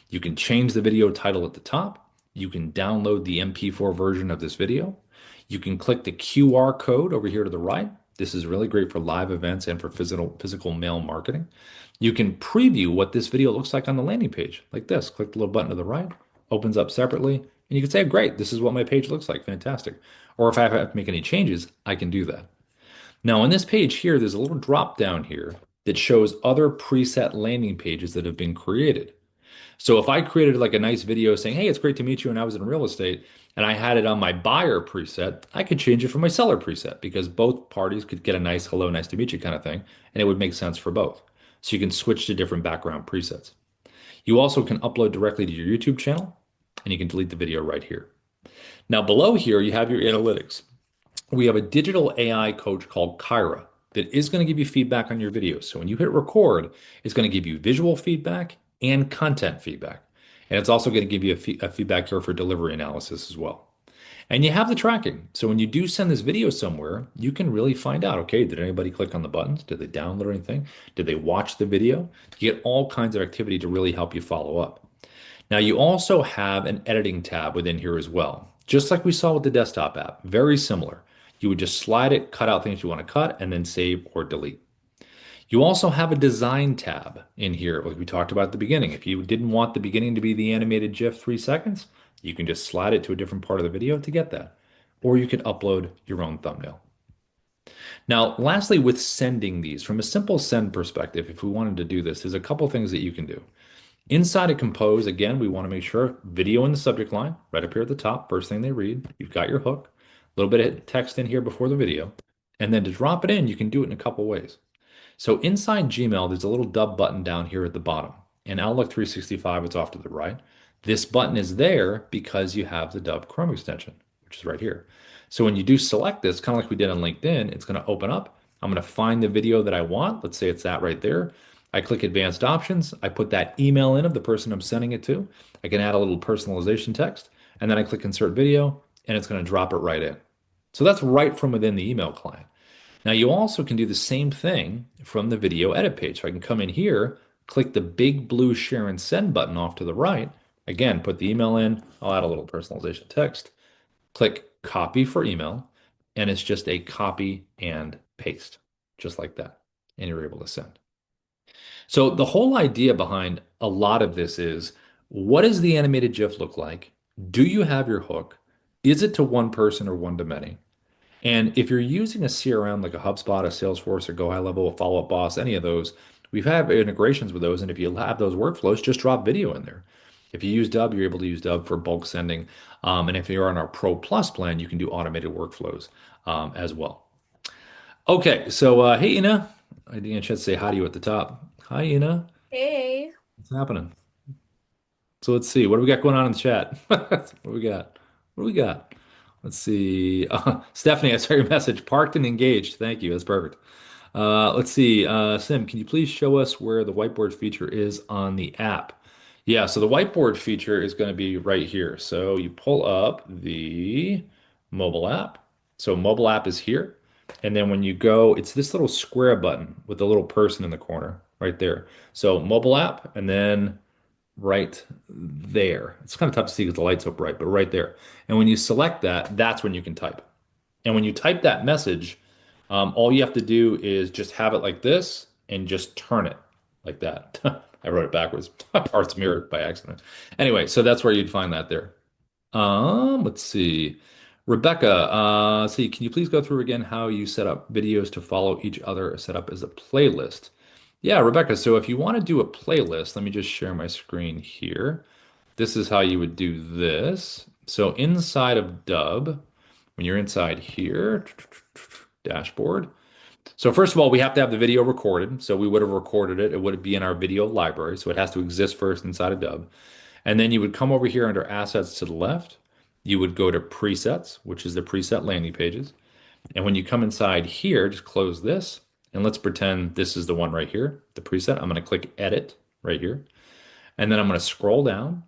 You can change the video title at the top. You can download the MP4 version of this video. You can click the QR code over here to the right. This is really great for live events and for physical mail marketing. You can preview what this video looks like on the landing page, like this. Click the little button to the right, opens up separately, and you can say, great, this is what my page looks like, fantastic. Or if I have to make any changes, I can do that. Now on this page here, there's a little drop down here that shows other preset landing pages that have been created. So if I created like a nice video saying, hey, it's great to meet you and I was in real estate, and I had it on my buyer preset, I could change it for my seller preset because both parties could get a nice hello, nice to meet you kind of thing, and it would make sense for both. So you can switch to different background presets. You also can upload directly to your YouTube channel, and you can delete the video right here. Now below here, you have your analytics. We have a digital AI coach called Kyra that is going to give you feedback on your videos. So when you hit record, it's going to give you visual feedback and content feedback. And it's also going to give you a feedback here for delivery analysis as well. And you have the tracking. So when you do send this video somewhere, you can really find out, okay, did anybody click on the buttons? Did they download anything? Did they watch the video? You get all kinds of activity to really help you follow up. Now you also have an editing tab within here as well. Just like we saw with the desktop app, very similar. You would just slide it, cut out things you want to cut, and then save or delete. You also have a design tab in here, like we talked about at the beginning. If you didn't want the beginning to be the animated GIF 3 seconds, you can just slide it to a different part of the video to get that. Or you can upload your own thumbnail. Now, lastly, with sending these, from a simple send perspective, if we wanted to do this, there's a couple things that you can do. Inside of Compose, again, we want to make sure video in the subject line, right up here at the top, first thing they read, you've got your hook, a little bit of text in here before the video, and then to drop it in, you can do it in a couple ways. So inside Gmail, there's a little Dubb button down here at the bottom. In Outlook 365, it's off to the right. This button is there because you have the Dubb Chrome extension, which is right here. So when you do select this, kind of like we did on LinkedIn, it's going to open up. I'm going to find the video that I want. Let's say it's that right there. I click advanced options. I put that email in of the person I'm sending it to. I can add a little personalization text, and then I click insert video, and it's going to drop it right in. So that's right from within the email client. Now you also can do the same thing from the video edit page. So I can come in here, click the big blue share and send button off to the right. Again, put the email in. I'll add a little personalization text. Click copy for email, and it's just a copy and paste, just like that. And you're able to send. So the whole idea behind a lot of this is what does the animated GIF look like? Do you have your hook? Is it to one person or one to many? And if you're using a CRM like a HubSpot, a Salesforce, or Go High Level, a Follow Up Boss, any of those, we've had integrations with those. And if you have those workflows, just drop video in there. If you use Dubb, you're able to use Dubb for bulk sending. And if you're on our Pro Plus plan, you can do automated workflows as well. Okay, so hey, Ina, I didn't get a chance to say hi to you at the top. Hi, Ina. Hey. What's happening? So let's see. What do we got going on in the chat? What do we got? What do we got? Let's see. Stephanie, I saw your message. Parked and engaged. Thank you. That's perfect. Let's see. Sim, can you please show us where the whiteboard feature is on the app? Yeah, so the whiteboard feature is going to be right here. So you pull up the mobile app. So mobile app is here. And then when you go, it's this little square button with the little person in the corner right there. So mobile app, and then right there. It's kind of tough to see because the light's so bright, but right there. And when you select that, that's when you can type. And when you type that message, all you have to do is just have it like this and just turn it like that. I wrote it backwards. Art's mirrored by accident. Anyway, so that's where you'd find that there. Let's see. Rebecca, see, can you please go through again how you set up videos to follow each other set up as a playlist? Yeah, Rebecca, so if you want to do a playlist, let me just share my screen here. This is how you would do this. So inside of Dubb, when you're inside here, dashboard. So first of all, we have to have the video recorded. So we would have recorded it. It would be in our video library. So it has to exist first inside of Dubb. And then you would come over here under assets to the left. You would go to presets, which is the preset landing pages. And when you come inside here, just close this. And let's pretend this is the one right here, the preset. I'm going to click edit right here. And then I'm going to scroll down.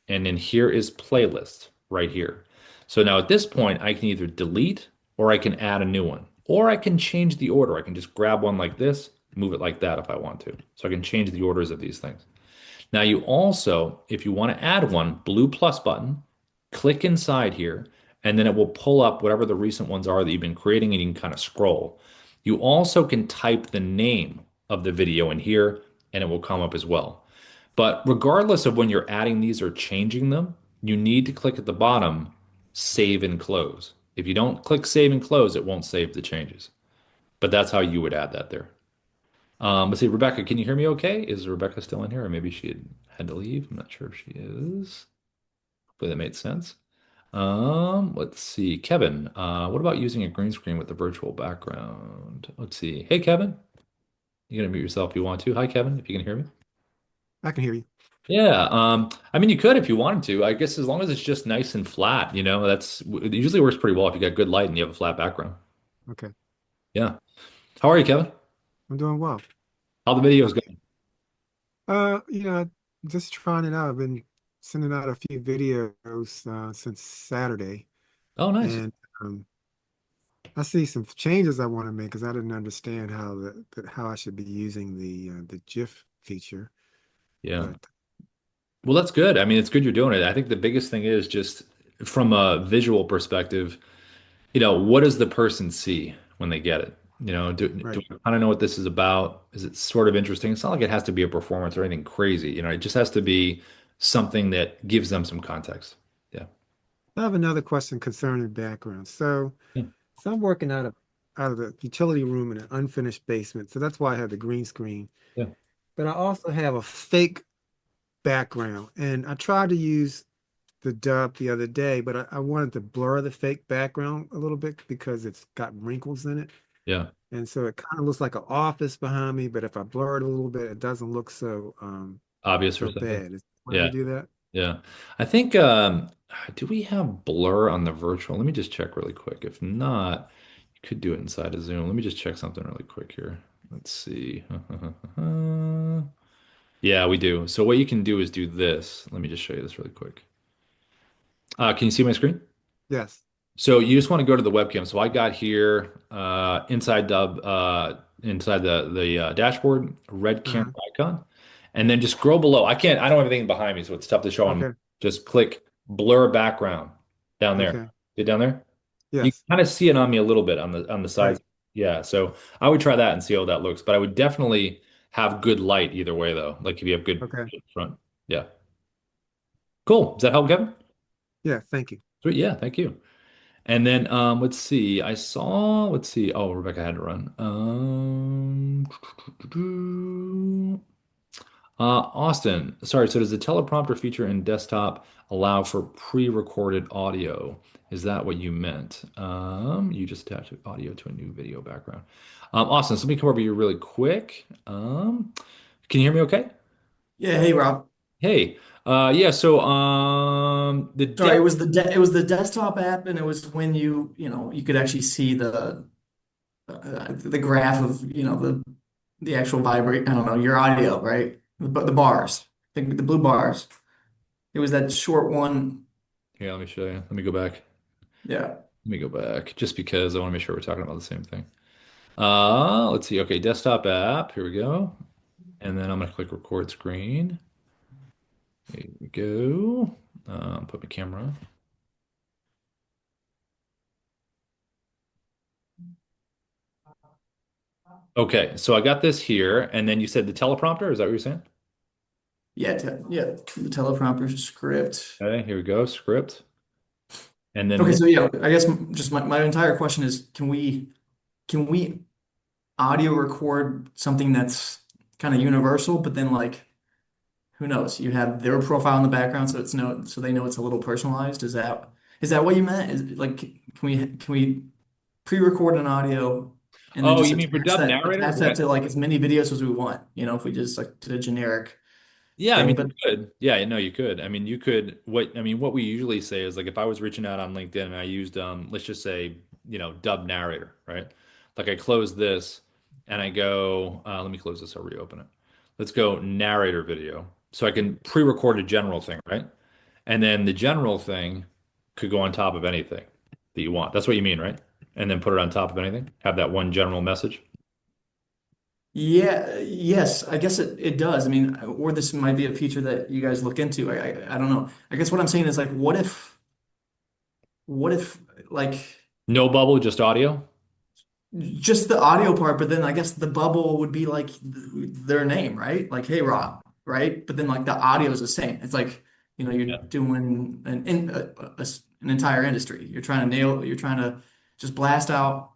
And then here is playlist right here. So now at this point, I can either delete or I can add a new one. Or I can change the order. I can just grab one like this, move it like that if I want to. So I can change the orders of these things. Now you also, if you want to add one, blue plus button, click inside here, and then it will pull up whatever the recent ones are that you've been creating, and you can kind of scroll. You also can type the name of the video in here, and it will come up as well. But regardless of when you're adding these or changing them, you need to click at the bottom, save and close. If you don't click save and close, it won't save the changes. But that's how you would add that there. Let's see, Rebecca, can you hear me okay? Is Rebecca still in here? Or maybe she had to leave. I'm not sure if she is. Hopefully that made sense. Let's see. Kevin, what about using a green screen with the virtual background? Let's see. Hey, Kevin. You can mute yourself if you want to. Hi, Kevin, if you can hear me. I can hear you. Yeah, I mean, you could if you wanted to. I guess as long as it's just nice and flat, that's it usually works pretty well if you got good light and you have a flat background. Okay. Yeah. How are you, Kevin? I'm doing well. How the videos going? You know, just trying it out. I've been sending out a few videos since Saturday, Oh, nice. and I see some changes I want to make because I didn't understand how how I should be using the GIF feature. Yeah. But Well, that's good. I mean, it's good you're doing it. I think the biggest thing is just from a visual perspective, what does the person see when they get it? Do right, I kind of know what this is about? Is it sort of interesting? It's not like it has to be a performance or anything crazy. It just has to be something that gives them some context. Yeah. I have another question concerning background. Yeah. So I'm working out of the utility room in an unfinished basement, so that's why I have the green screen. Yeah. But I also have a fake background, and I tried to use the Dubb the other day, but I wanted to blur the fake background a little bit because it's got wrinkles in it. Yeah. And so it kind of looks like an office behind me, but if I blur it a little bit, it doesn't look Obvious for so a second. bad. Is there a way Yeah. to do that? Yeah. I think do we have blur on the virtual? Let me just check really quick. If not, you could do it inside of Zoom. Let me just check something really quick here. Let's see. Yeah, we do. So what you can do is do this. Let me just show you this really quick. Can you see my screen? Yes. So you just want to go to the webcam. So I got here inside Dubb, inside the dashboard, red camera Uh-huh. icon, and then just scroll below. I don't have anything behind me, so it's tough to show on. Okay. Just click blur background down there. Okay. Get down there. You can Yes. kind of see it on me a little bit on the sides. Right. Yeah, so I would try that and see how that looks. But I would definitely have good light either way, though. Like if you have good Okay. front. Yeah. Cool. Does that help, Kevin? Yeah. Thank you. Sweet. Yeah. Thank you. And then let's see. Let's see. Oh, Rebecca had to run. Austin. Sorry. So does the teleprompter feature in desktop allow for pre-recorded audio? Is that what you meant? You just attach audio to a new video background. Austin, so let me come over here really quick. Can you hear me okay? Yeah, hey Rob. Hey. Yeah, so the Sorry, dev it was the desktop app, and it was when you could actually see the graph of the actual vibrate. I don't know your audio, right? The bars, the blue bars. It was that short one. here, let me show you. Let me go back. Yeah, Let me go back just because I want to make sure we're talking about the same thing. Let's see. Okay, desktop app. Here we go. And then I'm going to click record screen. There we go. Put my camera on. Okay, so I got this here. And then you said the teleprompter. Is that what you're saying? yeah. The teleprompter script. Okay, here we go. Script. And then Okay, this. so yeah, I guess just my entire question is, can we audio record something that's kind of universal, but then like who knows? You have their profile in the background, so so they know it's a little personalized. Is that what you meant? Is like can we pre-record an audio and then Oh, just you mean for Dub Narrator? attach that to like as many videos as we want? If we just like did a generic Yeah, I thing. mean, But you could. Yeah, no, you could. I mean, you could. What we usually say is like if I was reaching out on LinkedIn and I used, let's just say, Dub Narrator, right? Like I close this and I go, let me close this. I'll reopen it. Let's go narrator video. So I can pre-record a general thing, right? And then the general thing could go on top of anything that you want. That's what you mean, right? And then put it on top of anything. Have that one general message. yeah, yes, I guess it does. I mean, or this might be a feature that you guys look into. I don't know. I guess what I'm saying is like, what if like No bubble, just audio. just the audio part, but then I guess the bubble would be like their name, right? Like, hey, Rob, right? But then like the audio is the same. It's like, you're Yeah. doing an entire industry. You're trying to just blast out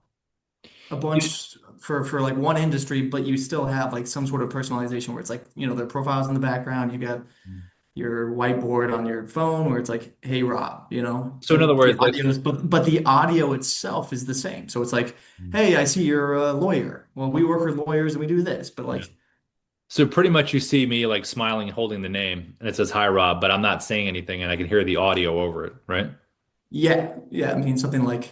a bunch for like one industry, but you still have like some sort of personalization where it's like, their profiles in the background. You got your whiteboard on your phone where it's like, hey Rob, So in other but the words, like, audio is but the audio itself is the same. So it's like, hey, I see you're a lawyer. Well, we work with lawyers and we do this, but yeah. like, So pretty much you see me like smiling, holding the name, and it says hi Rob, but I'm not saying anything and I can hear the audio over it, right? yeah, I mean something like,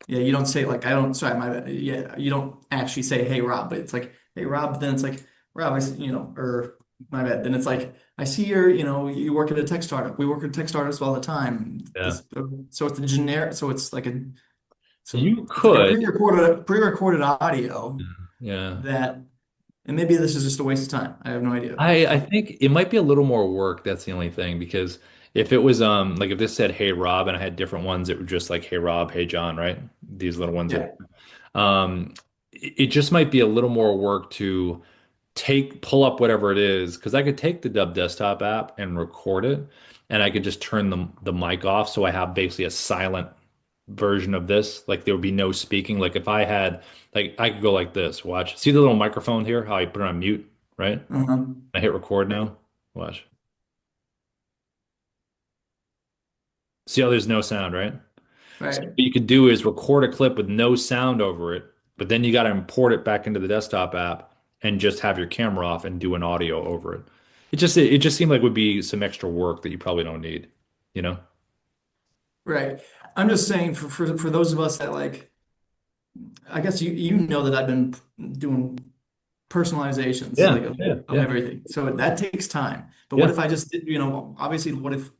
yeah, you don't say like, I don't, sorry, my bad. Yeah, you don't actually say hey Rob, but it's like, hey Rob, but then it's like, Rob, or my bad. Then it's like, I see you work at a tech startup. We work with tech startups all the time. Yeah. So it's a generic, so it's like You it's like a could. pre-recorded audio Yeah. that, and maybe this is just a waste of time. I have no idea. I think it might be a little more work. That's the only thing because if it was like if this said hey Rob and I had different ones that were just like hey Rob, hey John, right? These little ones Yeah. that it just might be a little more work to pull up whatever it is because I could take the Dub desktop app and record it and I could just turn the mic off so I have basically a silent version of this. Like there would be no speaking. Like if I had like I could go like this. Watch. See the little microphone here? How I put it on mute, right? Uh-huh. I hit record now. Watch. See how there's no sound, right? So what Right. you could do is record a clip with no sound over it, but then you got to import it back into the desktop app and just have your camera off and do an audio over it. It just seemed like would be some extra work that you probably don't need, you know? Right. I'm just saying for those of us that like, I guess you know that I've been doing personalizations Yeah, like yeah, of yeah, everything. So that takes time. But what yeah. if I just did, obviously, what if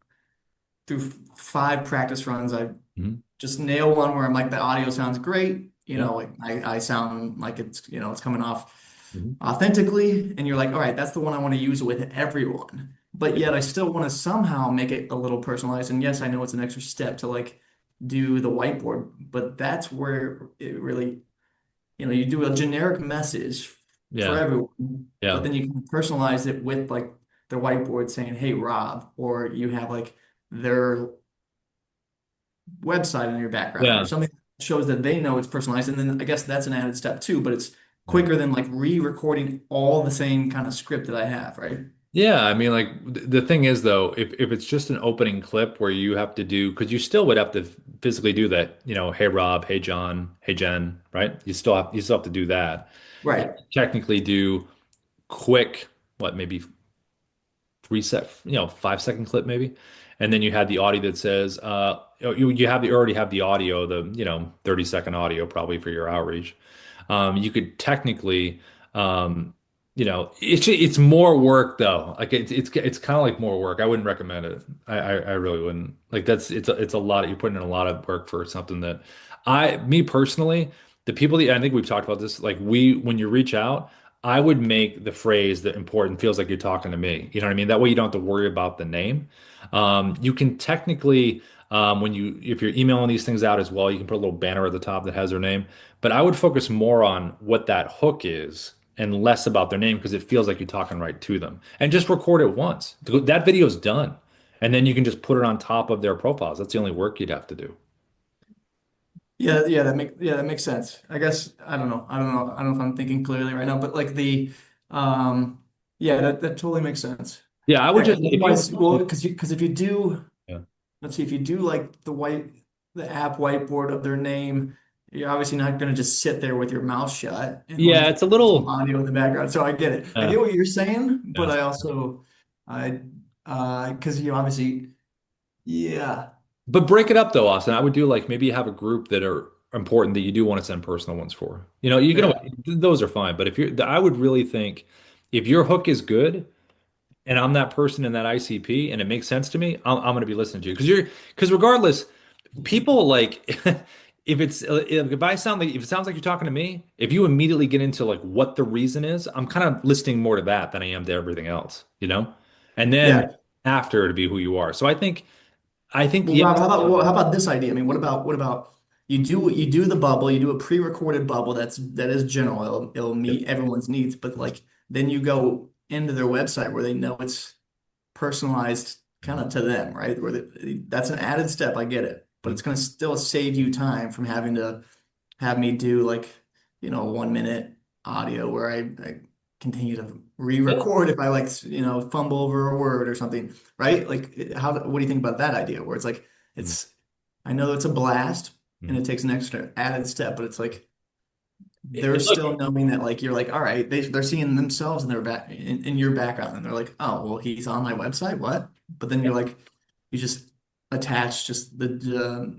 through 5 practice runs, I Mhm. just nail one where I'm like, the audio sounds great. Yeah. Like I sound like it's coming off Mhm. authentically. And you're like, all right, that's the one I want to use with everyone. But Yeah. yet I still want to somehow make it a little personalized. And yes, I know it's an extra step to like do the whiteboard, but that's where it really, you do a generic message for Yeah. everyone, but Yeah. then you can personalize it with like their whiteboard saying, "Hey, Rob," or you have like their website in your background or Yeah. something that shows that they know it's personalized. And then I guess that's an added step too, but it's Yeah. quicker than like re-recording all the same kind of script that I have, right? Yeah, I mean, like the thing is though, if it's just an opening clip where you have to do, because you still would have to physically do that, hey Rob, hey John, hey Jen, right? You still have to do that. You Right. technically do quick, what, maybe 5-second clip maybe, and then you had the audio that says, already have the audio, the 30-second audio probably for your outreach. You could technically, it's more work though. Like it's kind of like more work. I wouldn't recommend it. I really wouldn't. Like it's a lot. You're putting in a lot of work for something that me personally, the people that I think we've talked about this. Like when you reach out. I would make the phrase that important feels like you're talking to me. You know what I mean? That way you don't have to worry about the name. You can technically, if you're emailing these things out as well, you can put a little banner at the top that has their name. But I would focus more on what that hook is and less about their name because it feels like you're talking right to them. And just record it once. That video's done. And then you can just put it on top of their profiles. That's the only work you'd have to do. Yeah, that makes sense. I guess I don't know if I'm thinking clearly right now, but like um yeah, that totally makes sense. Yeah, I would Yeah, just, 'cause if you, otherwise, well, because if you do, yeah. let's see, if you do like the app whiteboard of their name, you're obviously not going to just sit there with your mouth shut and Yeah, like it's a some little, audio in the background. So I get it. I uh, get what you're saying, but yeah. I also I because you obviously yeah. But break it up though, Austin. I would do like maybe you have a group that are important that you do want to send personal ones for. You can Yeah. those are fine. But I would really think if your hook is good and I'm that person in that ICP and it makes sense to me, I'm going to be listening to you because regardless, people like if it sounds like you're talking to me, if you immediately get into like what the reason is, I'm kind of listening more to that than I am to everything else. And then Yeah. after to be who you are. So I think Well, yeah. Rob, how about this idea? I mean, what about you do the bubble, you do a pre-recorded bubble that is general. It'll meet everyone's needs, but like then you go into their website where they know it's personalized kind of to them, right? That's an added step. I get it, but it's going to still save you time from having to have me do like 1 minute audio where I continue to re-record if I like fumble over a word or something, right? Like what do you think about that idea where it's like it's I know it's a blast and it takes an extra added step, but it's like they're Look, still knowing that like you're like, all right, they're seeing themselves in their back in your background and they're like, oh well, he's on my website, what? But then you're like, you just attach just a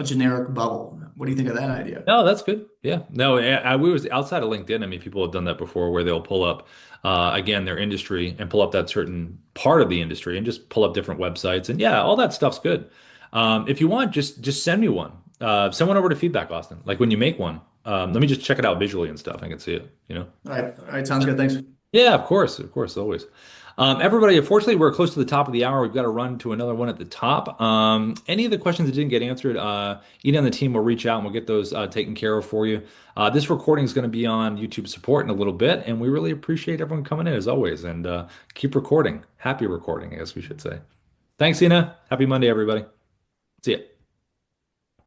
generic bubble. What do you think of that idea? no, that's good. Yeah. No, we was outside of LinkedIn. I mean, people have done that before where they'll pull up, again, their industry and pull up that certain part of the industry and just pull up different websites. And yeah, all that stuff's good. If you want, just send me one. Send one over to feedback, Austin. Like when you make one, let me just check it out visually and stuff. I can see it. All right, sounds good. Thanks. Yeah, of course, always. Everybody, unfortunately, we're close to the top of the hour. We've got to run to another one at the top. Any of the questions that didn't get answered, Ina and the team will reach out and we'll get those taken care of for you. This recording is going to be on YouTube support in a little bit, and we really appreciate everyone coming in as always. And keep recording. Happy recording, I guess we should say. Thanks, Ina. Happy Monday, everybody. See ya.